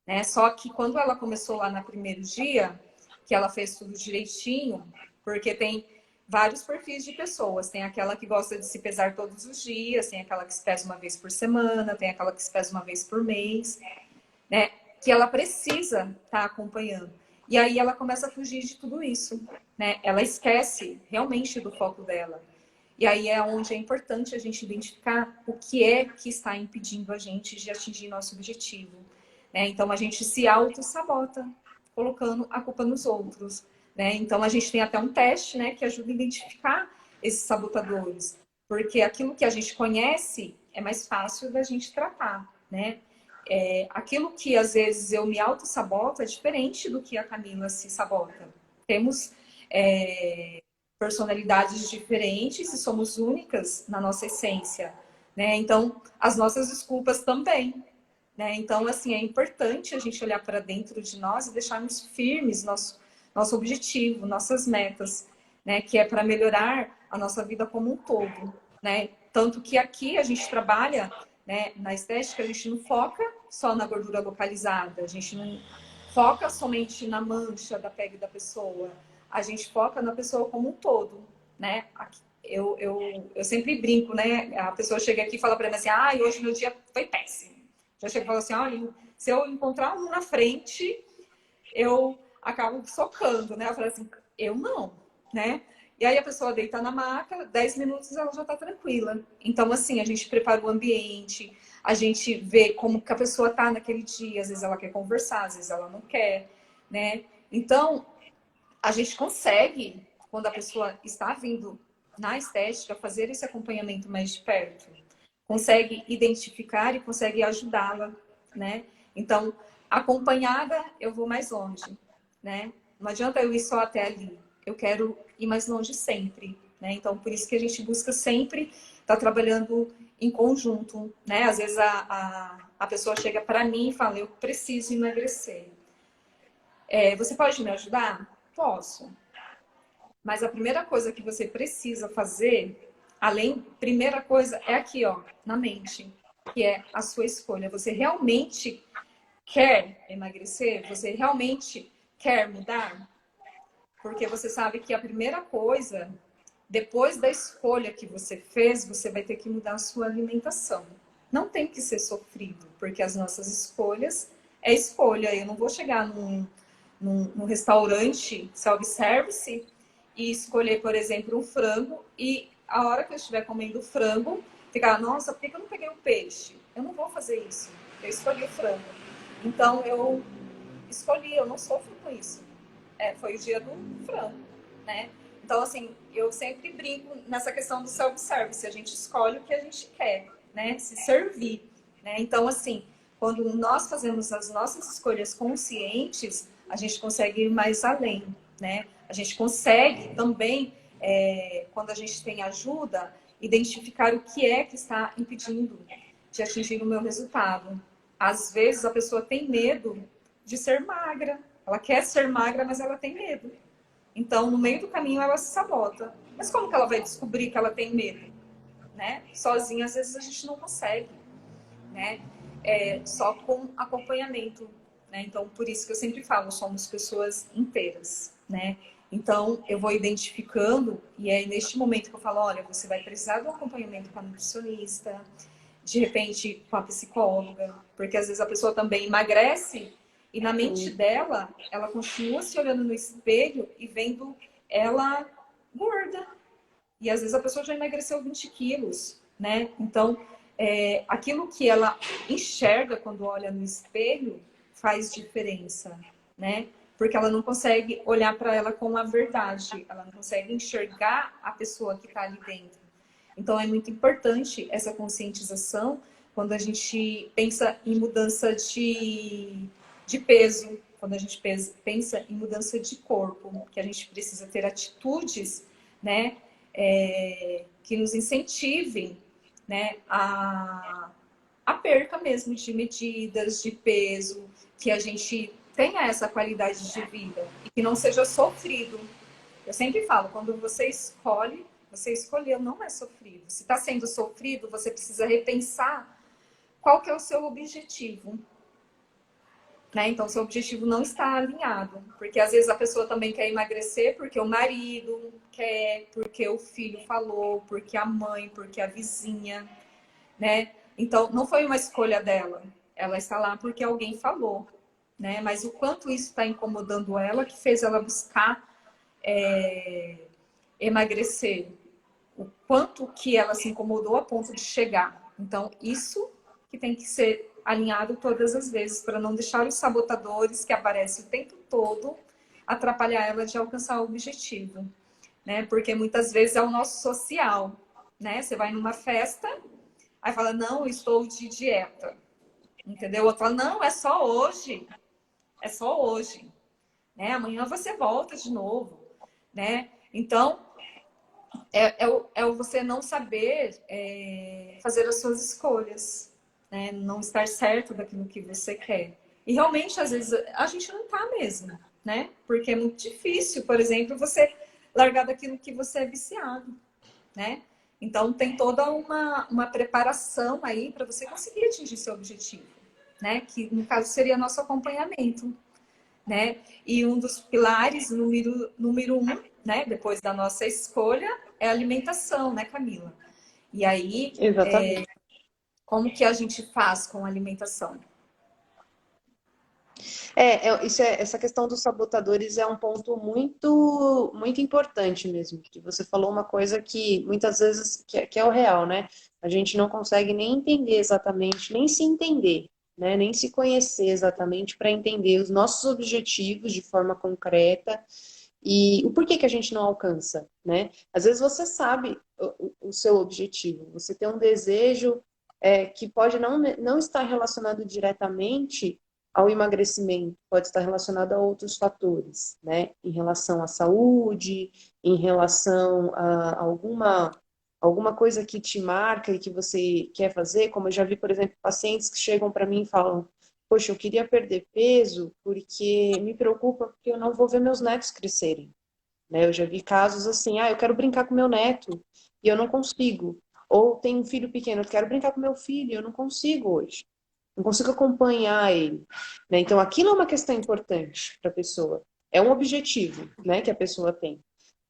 né? Só que quando ela começou lá no primeiro dia, que ela fez tudo direitinho, porque tem vários perfis de pessoas. Tem aquela que gosta de se pesar todos os dias, tem aquela que se pesa uma vez por semana, tem aquela que se pesa uma vez por mês, né? Que ela precisa estar acompanhando. E aí ela começa a fugir de tudo isso, né? Ela esquece realmente do foco dela. E aí é onde é importante a gente identificar o que é que está impedindo a gente de atingir nosso objetivo, né? Então a gente se auto-sabota, colocando a culpa nos outros, né? Então a gente tem até um teste, né, que ajuda a identificar esses sabotadores, porque aquilo que a gente conhece é mais fácil da gente tratar, né? Aquilo que às vezes eu me auto-saboto é diferente do que a Camila se sabota. Temos personalidades diferentes e somos únicas na nossa essência, né? Então, as nossas desculpas também, né? Então, assim, é importante a gente olhar para dentro de nós e deixarmos firmes nosso objetivo, nossas metas, né? Que é para melhorar a nossa vida como um todo, né? Tanto que aqui a gente trabalha, né, na estética, a gente não foca só na gordura localizada, a gente não foca somente na mancha da pele da pessoa, a gente foca na pessoa como um todo, né? Eu sempre brinco, né? A pessoa chega aqui e fala para mim assim, ah, hoje meu dia foi péssimo. Já chega e fala assim, olha, se eu encontrar um na frente, eu acabo socando, né? Eu falo assim, eu não, né? E aí a pessoa deita na maca, 10 minutos ela já tá tranquila. Então, assim, a gente prepara o ambiente, a gente vê como que a pessoa tá naquele dia, às vezes ela quer conversar, às vezes ela não quer, né? Então, a gente consegue, quando a pessoa está vindo na estética, fazer esse acompanhamento mais de perto. Consegue identificar e consegue ajudá-la, né? Então, acompanhada, eu vou mais longe, né? Não adianta eu ir só até ali. Eu quero ir mais longe sempre, né? Então, por isso que a gente busca sempre estar trabalhando em conjunto, né? Às vezes a pessoa chega para mim e fala, eu preciso emagrecer. Você pode me ajudar? Posso. Mas a primeira coisa que você precisa fazer, primeira coisa é aqui, ó, na mente, que é a sua escolha. Você realmente quer emagrecer? Você realmente quer mudar? Porque você sabe que a primeira coisa, depois da escolha que você fez, você vai ter que mudar a sua alimentação. Não tem que ser sofrido, porque as nossas escolhas é escolha. Eu não vou chegar num restaurante self-service e escolher, por exemplo, um frango e a hora que eu estiver comendo frango, ficar, nossa, por que eu não peguei o peixe? Eu não vou fazer isso. Eu escolhi o frango. Então, eu escolhi, eu não sofro com isso. Foi o dia do frango, né? Então, assim, eu sempre brinco nessa questão do self-service. A gente escolhe o que a gente quer, né? Se servir, né? Então, assim, quando nós fazemos as nossas escolhas conscientes, a gente consegue ir mais além, né? A gente consegue também, quando a gente tem ajuda, identificar o que é que está impedindo de atingir o meu resultado. Às vezes, a pessoa tem medo de ser magra. Ela quer ser magra, mas ela tem medo. Então, no meio do caminho, ela se sabota. Mas como que ela vai descobrir que ela tem medo? Né? Sozinha, às vezes, a gente não consegue. Né? Só com acompanhamento. Né? Então, por isso que eu sempre falo, somos pessoas inteiras. Né? Então, eu vou identificando, e é neste momento que eu falo, olha, você vai precisar de um acompanhamento com a nutricionista, de repente com a psicóloga, porque às vezes a pessoa também emagrece e na mente dela, ela continua se olhando no espelho e vendo ela gorda. E às vezes a pessoa já emagreceu 20 quilos, né? Então, aquilo que ela enxerga quando olha no espelho faz diferença, né? Porque ela não consegue olhar para ela com a verdade, ela não consegue enxergar a pessoa que está ali dentro. Então, é muito importante essa conscientização quando a gente pensa em mudança de peso, quando a gente pensa em mudança de corpo, que a gente precisa ter atitudes, né, que nos incentivem, né, a perca mesmo de medidas, de peso, que a gente tenha essa qualidade de vida e que não seja sofrido. Eu sempre falo, quando você escolhe, você escolheu, não é sofrido. Se está sendo sofrido, você precisa repensar qual que é o seu objetivo. Né? Então, seu objetivo não está alinhado. Porque às vezes a pessoa também quer emagrecer porque o marido quer, porque o filho falou, porque a mãe, porque a vizinha, né? Então, não foi uma escolha dela. Ela está lá porque alguém falou, né? Mas o quanto isso está incomodando ela, que fez ela buscar emagrecer. O quanto que ela se incomodou a ponto de chegar. Então, isso que tem que ser alinhado todas as vezes, para não deixar os sabotadores que aparecem o tempo todo atrapalhar ela de alcançar o objetivo. Né? Porque muitas vezes é o nosso social. Né? Você vai numa festa, aí fala, não, eu estou de dieta. Entendeu? Outro fala, não, é só hoje. É só hoje. Né? Amanhã você volta de novo. Né? Então, é o você não saber fazer as suas escolhas, né? Não estar certo daquilo que você quer. E realmente, às vezes, a gente não tá mesmo, né? Porque é muito difícil, por exemplo, você largar daquilo que você é viciado, né? Então, tem toda uma preparação aí para você conseguir atingir seu objetivo, né? Que, no caso, seria nosso acompanhamento, né? E um dos pilares, número um, né? Depois da nossa escolha, é a alimentação, né, Camila? E aí, Exatamente. como que a gente faz com a alimentação? Essa questão dos sabotadores é um ponto muito, muito importante mesmo. Que você falou uma coisa que muitas vezes que é o real, né? A gente não consegue nem entender exatamente, nem se entender, né? Nem se conhecer exatamente para entender os nossos objetivos de forma concreta e o porquê que a gente não alcança, né? Às vezes você sabe o seu objetivo, você tem um desejo que pode não estar relacionado diretamente ao emagrecimento, pode estar relacionado a outros fatores, né? Em relação à saúde, em relação a alguma coisa que te marca e que você quer fazer, como eu já vi, por exemplo, pacientes que chegam para mim e falam, poxa, eu queria perder peso porque me preocupa porque eu não vou ver meus netos crescerem, né? Eu já vi casos assim, eu quero brincar com meu neto e eu não consigo. Ou tem um filho pequeno, eu quero brincar com meu filho e eu não consigo hoje. Não consigo acompanhar ele, né? Então, aquilo é uma questão importante para a pessoa. É um objetivo, né, que a pessoa tem.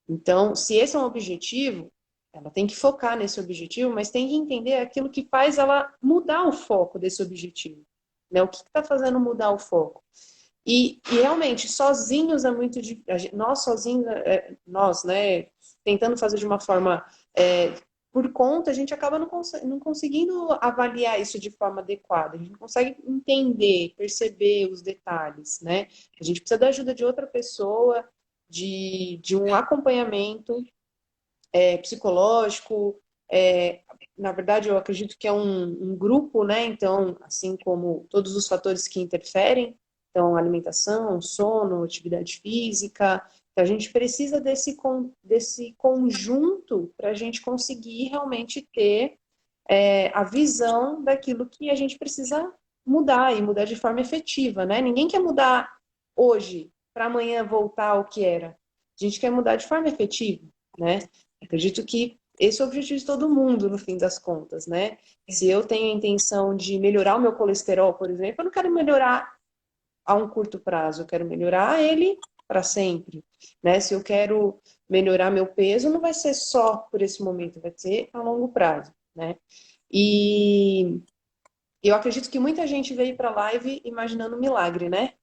Então, se esse é um objetivo, ela tem que focar nesse objetivo, mas tem que entender aquilo que faz ela mudar o foco desse objetivo, né? O que está fazendo mudar o foco? E realmente, sozinhos é muito difícil. Nós sozinhos, nós, né, tentando fazer de uma forma por conta, a gente acaba não conseguindo avaliar isso de forma adequada. A gente não consegue entender, perceber os detalhes, né? A gente precisa da ajuda de outra pessoa, de um acompanhamento psicológico. Na verdade, eu acredito que é um grupo, né? Então, assim como todos os fatores que interferem, então, alimentação, sono, atividade física, então, a gente precisa desse conjunto para a gente conseguir realmente ter a visão daquilo que a gente precisa mudar e mudar de forma efetiva, né? Ninguém quer mudar hoje para amanhã voltar ao que era. A gente quer mudar de forma efetiva, né? Acredito que esse é o objetivo de todo mundo, no fim das contas, né? Se eu tenho a intenção de melhorar o meu colesterol, por exemplo, eu não quero melhorar a um curto prazo, eu quero melhorar ele para sempre, né? Se eu quero melhorar meu peso, não vai ser só por esse momento, vai ser a longo prazo, né? E eu acredito que muita gente veio para a live imaginando um milagre, né?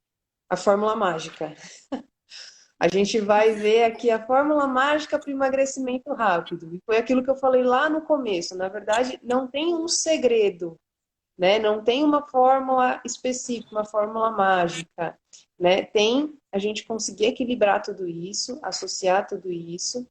A fórmula mágica. A gente vai ver aqui a fórmula mágica para o emagrecimento rápido. E foi aquilo que eu falei lá no começo. Na verdade, não tem um segredo, né? Não tem uma fórmula específica, uma fórmula mágica, né? Tem a gente conseguir equilibrar tudo isso, associar tudo isso,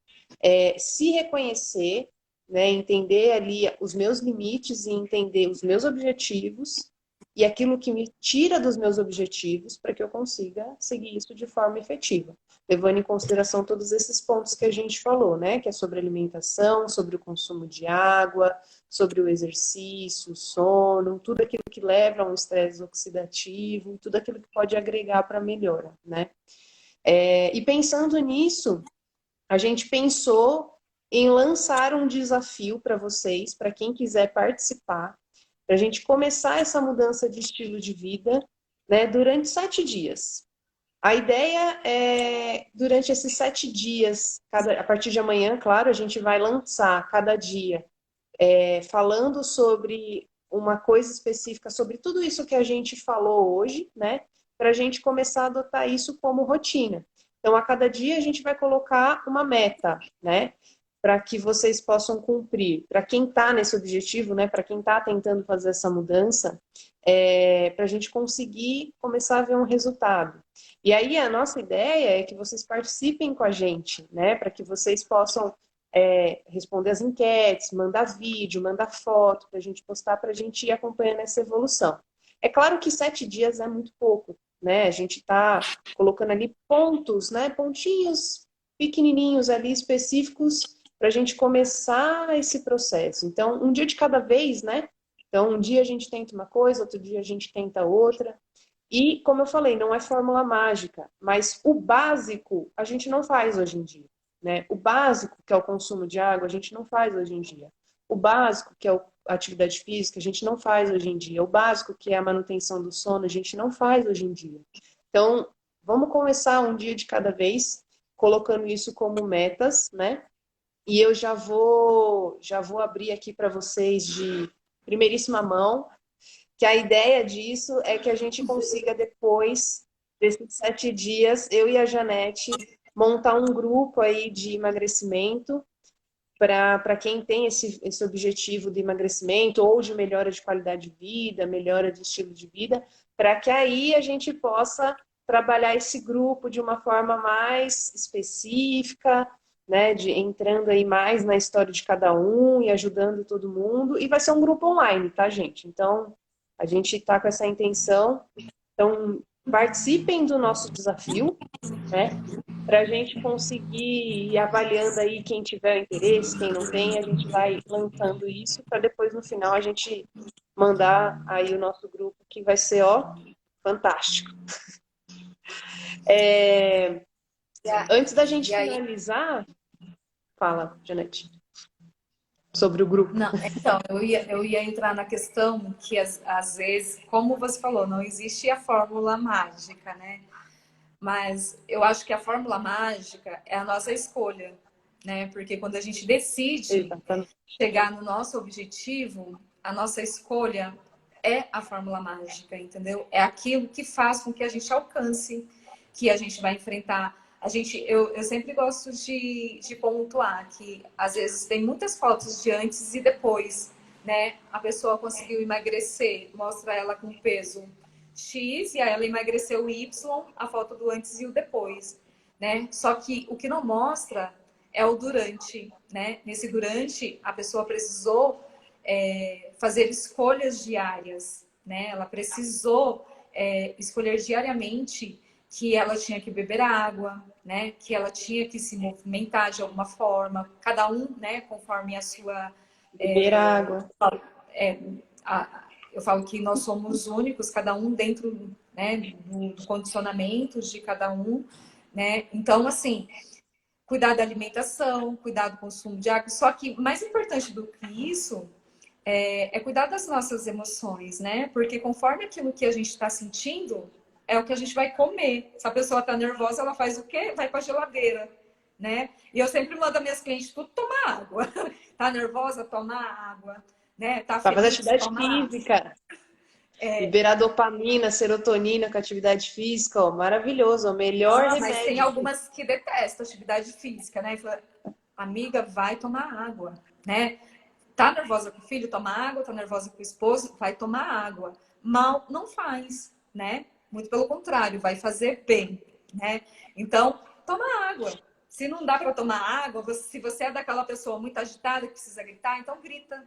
se reconhecer, né? Entender ali os meus limites e entender os meus objetivos e aquilo que me tira dos meus objetivos para que eu consiga seguir isso de forma efetiva, levando em consideração todos esses pontos que a gente falou, né? Que é sobre alimentação, sobre o consumo de água, sobre o exercício, o sono, tudo aquilo que leva a um estresse oxidativo, tudo aquilo que pode agregar para a melhora, né? E pensando nisso, a gente pensou em lançar um desafio para vocês, para quem quiser participar, para a gente começar essa mudança de estilo de vida, né, durante 7 dias. A ideia é, durante esses 7 dias, a partir de amanhã, claro, a gente vai lançar cada dia falando sobre uma coisa específica, sobre tudo isso que a gente falou hoje, né? Para a gente começar a adotar isso como rotina. Então, a cada dia a gente vai colocar uma meta, né? Para que vocês possam cumprir. Para quem está nesse objetivo, né? Para quem está tentando fazer essa mudança, para a gente conseguir começar a ver um resultado. E aí a nossa ideia é que vocês participem com a gente, né? Para que vocês possam responder as enquetes, mandar vídeo, mandar foto para a gente postar, para a gente ir acompanhando essa evolução. É claro que 7 dias é muito pouco, né? A gente está colocando ali pontos, né? Pontinhos pequenininhos ali específicos para a gente começar esse processo. Então, um dia de cada vez, né? Então, um dia a gente tenta uma coisa, outro dia a gente tenta outra. E, como eu falei, não é fórmula mágica, mas o básico a gente não faz hoje em dia, né? O básico, que é o consumo de água, a gente não faz hoje em dia. O básico, que é a atividade física, a gente não faz hoje em dia. O básico, que é a manutenção do sono, a gente não faz hoje em dia. Então, vamos começar um dia de cada vez, colocando isso como metas, né? E eu já vou abrir aqui para vocês de primeiríssima mão que a ideia disso é que a gente consiga, depois desses 7 dias, eu e a Janete, montar um grupo aí de emagrecimento para quem tem esse objetivo de emagrecimento ou de melhora de qualidade de vida, melhora de estilo de vida, para que aí a gente possa trabalhar esse grupo de uma forma mais específica, né, entrando aí mais na história de cada um e ajudando todo mundo. E vai ser um grupo online, tá, gente? Então, a gente está com essa intenção Então, participem do nosso desafio, né? Para a gente conseguir ir avaliando aí quem tiver interesse, quem não tem, a gente vai lançando isso para depois no final a gente mandar aí o nosso grupo que vai ser, ó, fantástico. Antes da gente E aí, finalizar, fala, Janete, sobre o grupo. não, então, eu ia entrar na questão que às vezes, como você falou, não existe a fórmula mágica, né? Mas eu acho que a fórmula mágica é a nossa escolha, né? Porque quando a gente decide Exatamente. chegar no nosso objetivo, a nossa escolha é a fórmula mágica, entendeu? É aquilo que faz com que a gente alcance, que a gente vai enfrentar. Eu sempre gosto de pontuar que às vezes tem muitas fotos de antes e depois, né? A pessoa conseguiu emagrecer, mostra ela com peso X e aí ela emagreceu Y, a foto do antes e o depois, né? Só que o que não mostra é o durante, né? Nesse durante, a pessoa precisou fazer escolhas diárias, né? Ela precisou escolher diariamente que ela tinha que beber água, né? Que ela tinha que se movimentar de alguma forma, cada um, né? Conforme a sua Beber água. é, eu falo que nós somos únicos, cada um dentro, né, do condicionamento de cada um, né? Então, assim, cuidar da alimentação, cuidar do consumo de água. Só que mais importante do que isso é cuidar das nossas emoções, né? Porque conforme aquilo que a gente está sentindo, é o que a gente vai comer. Se a pessoa está nervosa, ela faz o quê? Vai para a geladeira, né? E eu sempre mando as minhas clientes tudo tomar água. Tá nervosa? Toma água. Né? Tá Para fazer feliz? atividade Toma água. física. Liberar dopamina, serotonina com atividade física, ó, maravilhoso, é o melhor Ah, mas tem remédio. algumas que detestam atividade física, né? Fala, amiga, vai tomar água, né? Tá nervosa com o filho? Toma água. Tá nervosa com o esposo? Vai tomar água. Mal não faz, né? Muito pelo contrário, vai fazer bem, né? Então, toma água. Se não dá para tomar água, se você é daquela pessoa muito agitada que precisa gritar, então grita,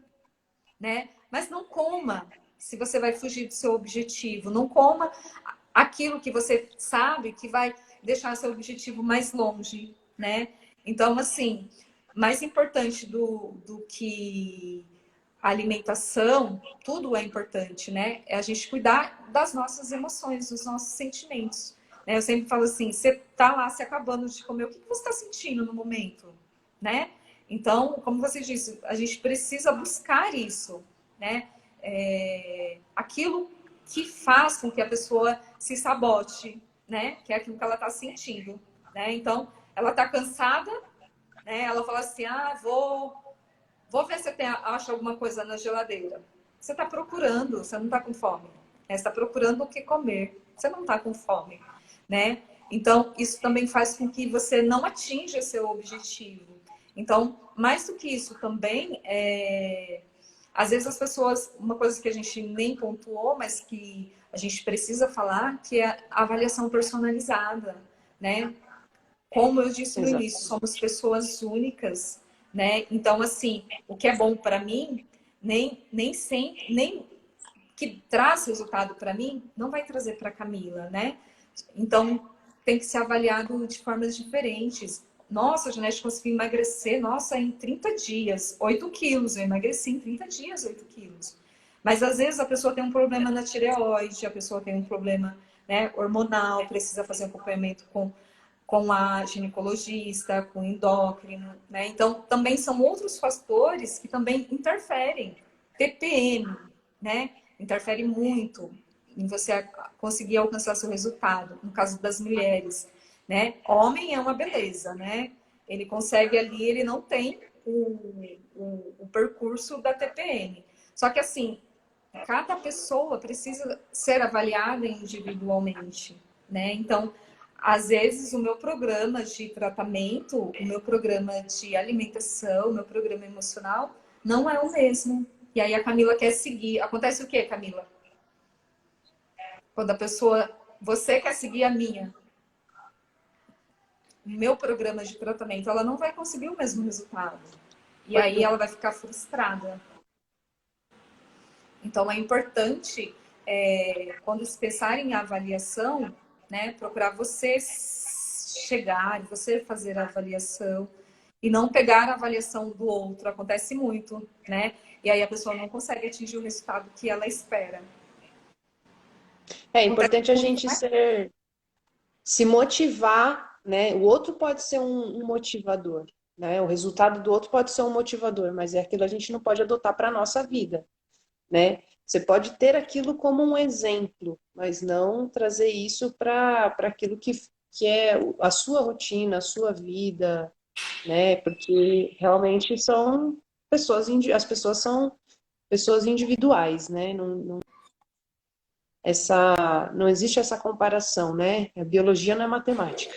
né? Mas não coma se você vai fugir do seu objetivo. Não coma aquilo que você sabe que vai deixar seu objetivo mais longe, né? Então, assim, mais importante do que a alimentação, tudo é importante, né? É a gente cuidar das nossas emoções, dos nossos sentimentos. Né? Eu sempre falo assim, você tá lá se acabando de comer, o que você está sentindo no momento, né? Então, como você disse, a gente precisa buscar isso, né? Aquilo que faz com que a pessoa se sabote, né? Que é aquilo que ela está sentindo, né? Então, ela está cansada, né? Ela fala assim, vou ver se eu acho alguma coisa na geladeira. Você está procurando, você não está com fome. Você está procurando o que comer, você não está com fome, né? Então, isso também faz com que você não atinja seu objetivo. Então, mais do que isso também, às vezes as pessoas, uma coisa que a gente nem pontuou, mas que a gente precisa falar, que é a avaliação personalizada, né? Como eu disse no Exato. início, somos pessoas únicas, né? Então, assim, o que é bom para mim, nem sempre, nem que traz resultado para mim, não vai trazer para Camila, né? Então, tem que ser avaliado de formas diferentes. Nossa, Janete, consegui emagrecer, nossa, em 30 dias, 8 quilos. Eu emagreci em 30 dias, 8 quilos. Mas, às vezes, a pessoa tem um problema na tireoide, a pessoa tem um problema, né, hormonal, precisa fazer um acompanhamento com a ginecologista, com o endócrino, né? Então, também são outros fatores que também interferem. TPM, né? Interfere muito em você conseguir alcançar seu resultado, no caso das mulheres, né? Homem é uma beleza, né? Ele consegue ali, ele não tem o percurso da TPM. Só que assim, cada pessoa precisa ser avaliada individualmente, né? Então, às vezes, o meu programa de tratamento, o meu programa de alimentação, o meu programa emocional não é o mesmo. E aí a Camila quer seguir. Acontece o quê, Camila? Quando a pessoa, você quer seguir a minha, o meu programa de tratamento, ela não vai conseguir o mesmo resultado. E aí ela vai ficar frustrada. Então é importante quando se pensar em avaliação, né, procurar você chegar, você fazer a avaliação e não pegar a avaliação do outro. Acontece muito, né? E aí a pessoa não consegue atingir o resultado que ela espera. É Acontece importante a muito, gente né? se motivar, né? O outro pode ser um motivador, né? O resultado do outro pode ser um motivador, mas é aquilo que a gente não pode adotar para a nossa vida, né? Você pode ter aquilo como um exemplo, mas não trazer isso para aquilo que é a sua rotina, a sua vida, né? Porque realmente são as pessoas são pessoas individuais, né? Não existe essa comparação, né? A biologia não é matemática.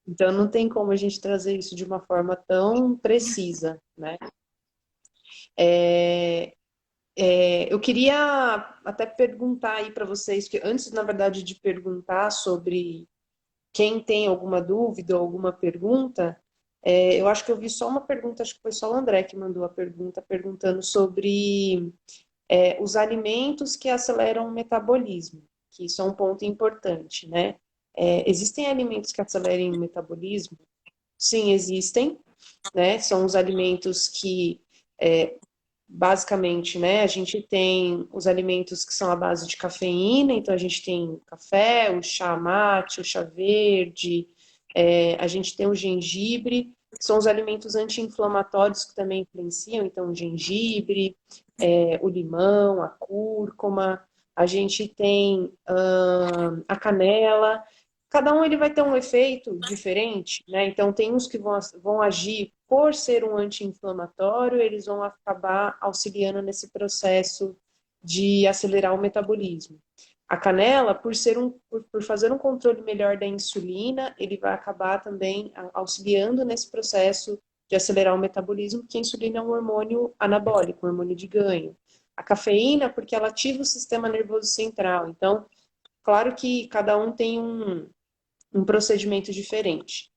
Então não tem como a gente trazer isso de uma forma tão precisa, né? É, eu queria até perguntar aí para vocês, que antes, na verdade, de perguntar sobre quem tem alguma dúvida ou alguma pergunta, eu acho que eu vi só uma pergunta, acho que foi só o André que mandou a pergunta, perguntando sobre os alimentos que aceleram o metabolismo, que isso é um ponto importante, né? Existem alimentos que acelerem o metabolismo? Sim, existem, né? São os alimentos que basicamente, né, a gente tem os alimentos que são à base de cafeína, então a gente tem o café, o chá mate, o chá verde, a gente tem o gengibre, que são os alimentos anti-inflamatórios que também influenciam, então o gengibre, o limão, a cúrcuma, a gente tem a canela, cada um ele vai ter um efeito diferente, né? Então tem uns que vão agir por ser um anti-inflamatório, eles vão acabar auxiliando nesse processo de acelerar o metabolismo. A canela, por fazer um controle melhor da insulina, ele vai acabar também auxiliando nesse processo de acelerar o metabolismo, porque a insulina é um hormônio anabólico, um hormônio de ganho. A cafeína, porque ela ativa o sistema nervoso central. Então, claro que cada um tem um procedimento diferente.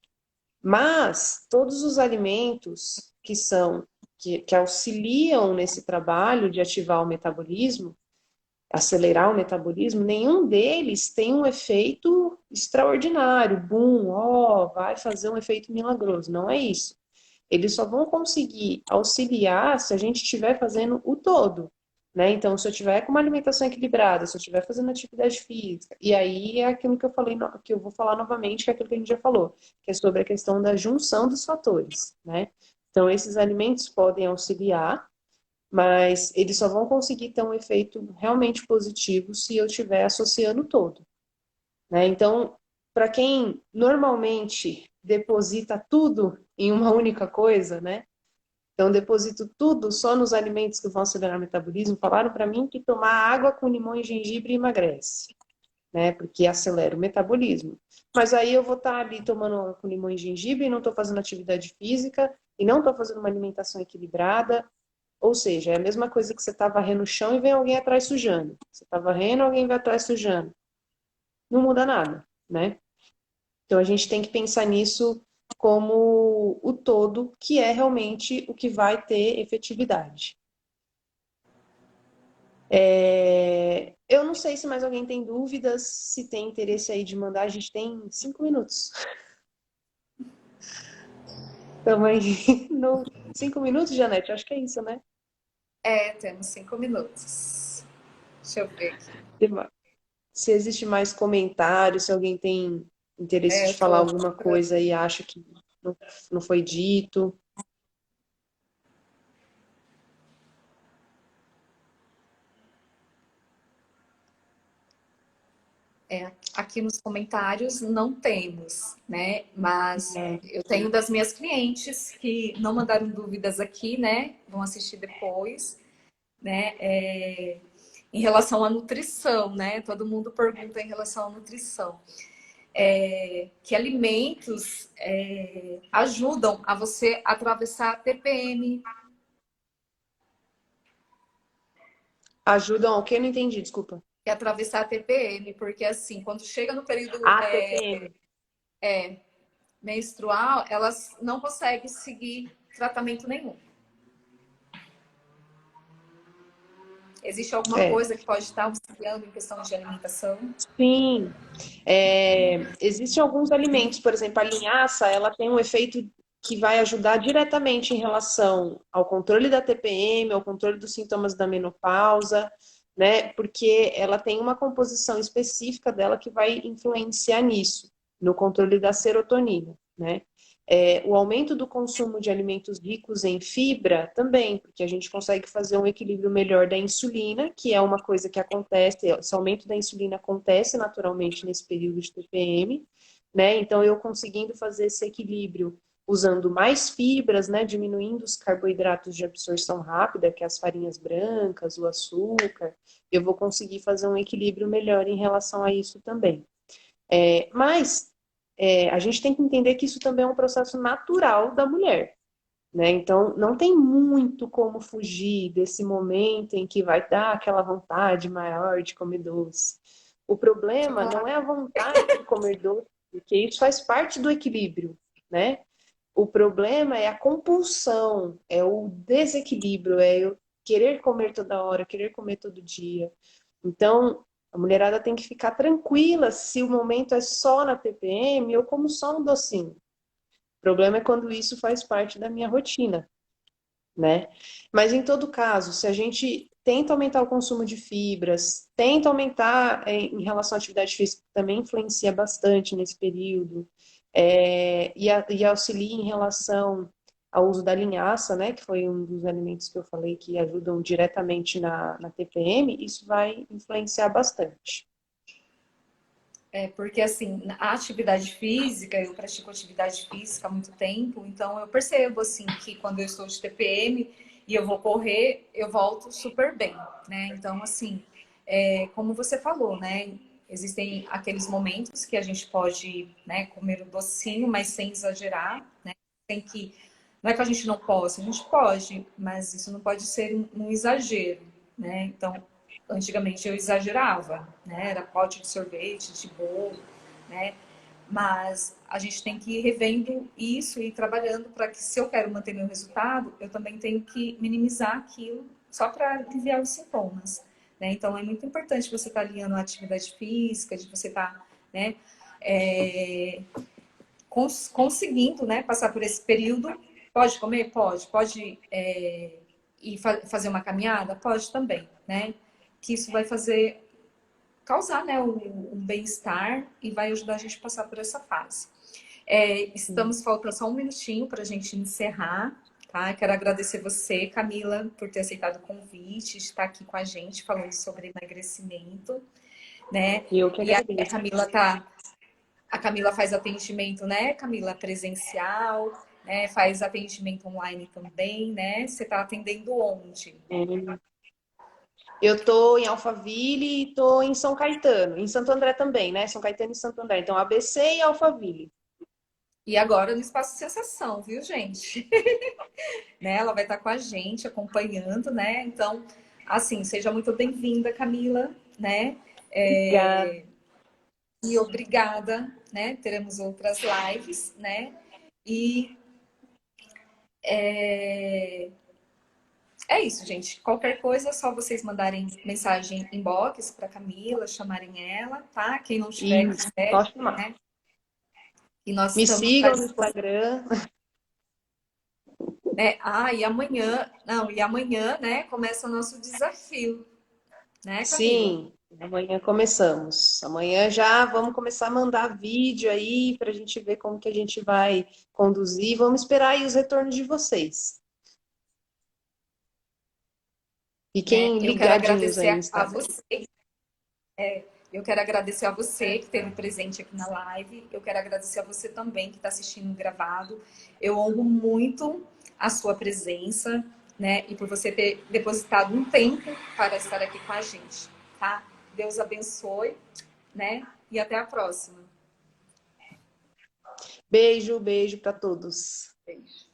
Mas todos os alimentos que auxiliam nesse trabalho de ativar o metabolismo, acelerar o metabolismo, nenhum deles tem um efeito extraordinário, boom, ó, vai fazer um efeito milagroso. Não é isso. Eles só vão conseguir auxiliar se a gente estiver fazendo o todo, né? Então, se eu tiver com uma alimentação equilibrada, se eu estiver fazendo atividade física, e aí é aquilo que eu falei, que eu vou falar novamente, que é aquilo que a gente já falou, que é sobre a questão da junção dos fatores, né? Então, esses alimentos podem auxiliar, mas eles só vão conseguir ter um efeito realmente positivo se eu estiver associando todo, né? Então, para quem normalmente deposita tudo em uma única coisa, né? Então, deposito tudo só nos alimentos que vão acelerar o metabolismo. Falaram para mim que tomar água com limão e gengibre emagrece, né? Porque acelera o metabolismo. Mas aí eu vou estar ali tomando água com limão e gengibre e não estou fazendo atividade física e não estou fazendo uma alimentação equilibrada. Ou seja, é a mesma coisa que você está varrendo o chão e vem alguém atrás sujando. Você está varrendo, alguém vai atrás sujando. Não muda nada, né? Então a gente tem que pensar nisso como o todo, que é realmente o que vai ter efetividade. Eu não sei se mais alguém tem dúvidas, se tem interesse aí de mandar, a gente tem 5 minutos. Estamos aí no 5 minutos, Janete? Acho que é isso, né? Temos 5 minutos. Deixa eu ver aqui. Se existe mais comentários, se alguém tem interesse de Eu falar tô alguma procurando. coisa e acha que não foi dito. Aqui nos comentários não temos, né? Mas É, eu tenho das minhas clientes que não mandaram dúvidas aqui, né? Vão assistir depois, né? Em relação à nutrição, né? Todo mundo pergunta em relação à nutrição. Que alimentos ajudam a você atravessar a TPM. ajudam ao que? Eu não entendi, desculpa. Que é atravessar a TPM, porque assim, quando chega no período A TPM. menstrual, elas não conseguem seguir tratamento nenhum. Existe alguma É, coisa que pode estar auxiliando em questão de alimentação? sim. Existem alguns alimentos, por exemplo, a linhaça, ela tem um efeito que vai ajudar diretamente em relação ao controle da TPM, ao controle dos sintomas da menopausa, né? Porque ela tem uma composição específica dela que vai influenciar nisso, no controle da serotonina, né? O aumento do consumo de alimentos ricos em fibra também, porque a gente consegue fazer um equilíbrio melhor da insulina, que é uma coisa que acontece, esse aumento da insulina acontece naturalmente nesse período de TPM, né? Então, eu conseguindo fazer esse equilíbrio usando mais fibras, né? Diminuindo os carboidratos de absorção rápida, que é as farinhas brancas, o açúcar, eu vou conseguir fazer um equilíbrio melhor em relação a isso também. Mas a gente tem que entender que isso também é um processo natural da mulher, né? Então, não tem muito como fugir desse momento em que vai dar aquela vontade maior de comer doce. O problema não Chocolate. é a vontade de comer doce, porque isso faz parte do equilíbrio, né? O problema é a compulsão, é o desequilíbrio, é eu querer comer toda hora, querer comer todo dia. Então, a mulherada tem que ficar tranquila se o momento é só na TPM, eu como só um docinho. O problema é quando isso faz parte da minha rotina, né? Mas em todo caso, se a gente tenta aumentar o consumo de fibras, tenta aumentar em relação à atividade física, que também influencia bastante nesse período, e auxilia em relação ao uso da linhaça, né, que foi um dos alimentos que eu falei que ajudam diretamente na TPM, isso vai influenciar bastante. Porque assim, a atividade física, eu pratico atividade física há muito tempo, então eu percebo assim que quando eu estou de TPM e eu vou correr, eu volto super bem, né? Então, assim, como você falou, né? Existem aqueles momentos que a gente pode, né, comer um docinho, mas sem exagerar, né? Tem que. Não é que a gente não possa, a gente pode, mas isso não pode ser um exagero, né? Então, antigamente eu exagerava, né? Era pote de sorvete, de bolo, né? Mas a gente tem que ir revendo isso e ir trabalhando para que, se eu quero manter meu resultado, eu também tenho que minimizar aquilo só para aliviar os sintomas, né? Então é muito importante você estar alinhando a atividade física, de você estar, né? É, conseguindo, né? Passar por esse período. Pode comer? Pode. Pode ir fazer uma caminhada? Pode também, né? Que isso vai fazer causar, né, um bem-estar e vai ajudar a gente a passar por essa fase. Estamos faltando só um minutinho para a gente encerrar, tá? Quero agradecer você, Camila, por ter aceitado o convite, de estar aqui com a gente falando sobre emagrecimento, né? Eu que E a agradeço. a Camila faz atendimento, né, Camila, presencial, né? Faz atendimento online também, né? Você está atendendo onde? Eu tô em Alphaville e tô em São Caetano, em Santo André também, né? São Caetano e Santo André. Então, ABC e Alphaville. E agora no Espaço Sensação, viu, gente? Né? Ela vai estar com a gente, acompanhando, né? Então, assim, seja muito bem-vinda, Camila, né? Obrigada. E obrigada, né? Teremos outras lives, né? E é isso, gente. Qualquer coisa, é só vocês mandarem mensagem inbox para Camila, chamarem ela, tá? Quem não tiver, Isso, quiser, pode chamar. né? E nós Me estamos à sigam no disposição. Instagram. Né? E amanhã, não, e amanhã, né, começa o nosso desafio, né, Camila? Sim, amanhã começamos. Amanhã já vamos começar a mandar vídeo aí para a gente ver como que a gente vai conduzir. Vamos esperar aí os retornos de vocês. Né? Fiquem Eu quero ligadinhos aí no agradecer a Instagram. você. Eu quero agradecer a você que esteve presente aqui na live. Eu quero agradecer a você também que está assistindo gravado. Eu honro muito a sua presença, né? E por você ter depositado um tempo para estar aqui com a gente, tá? Deus abençoe, né? E até a próxima. Beijo, beijo para todos. Beijo.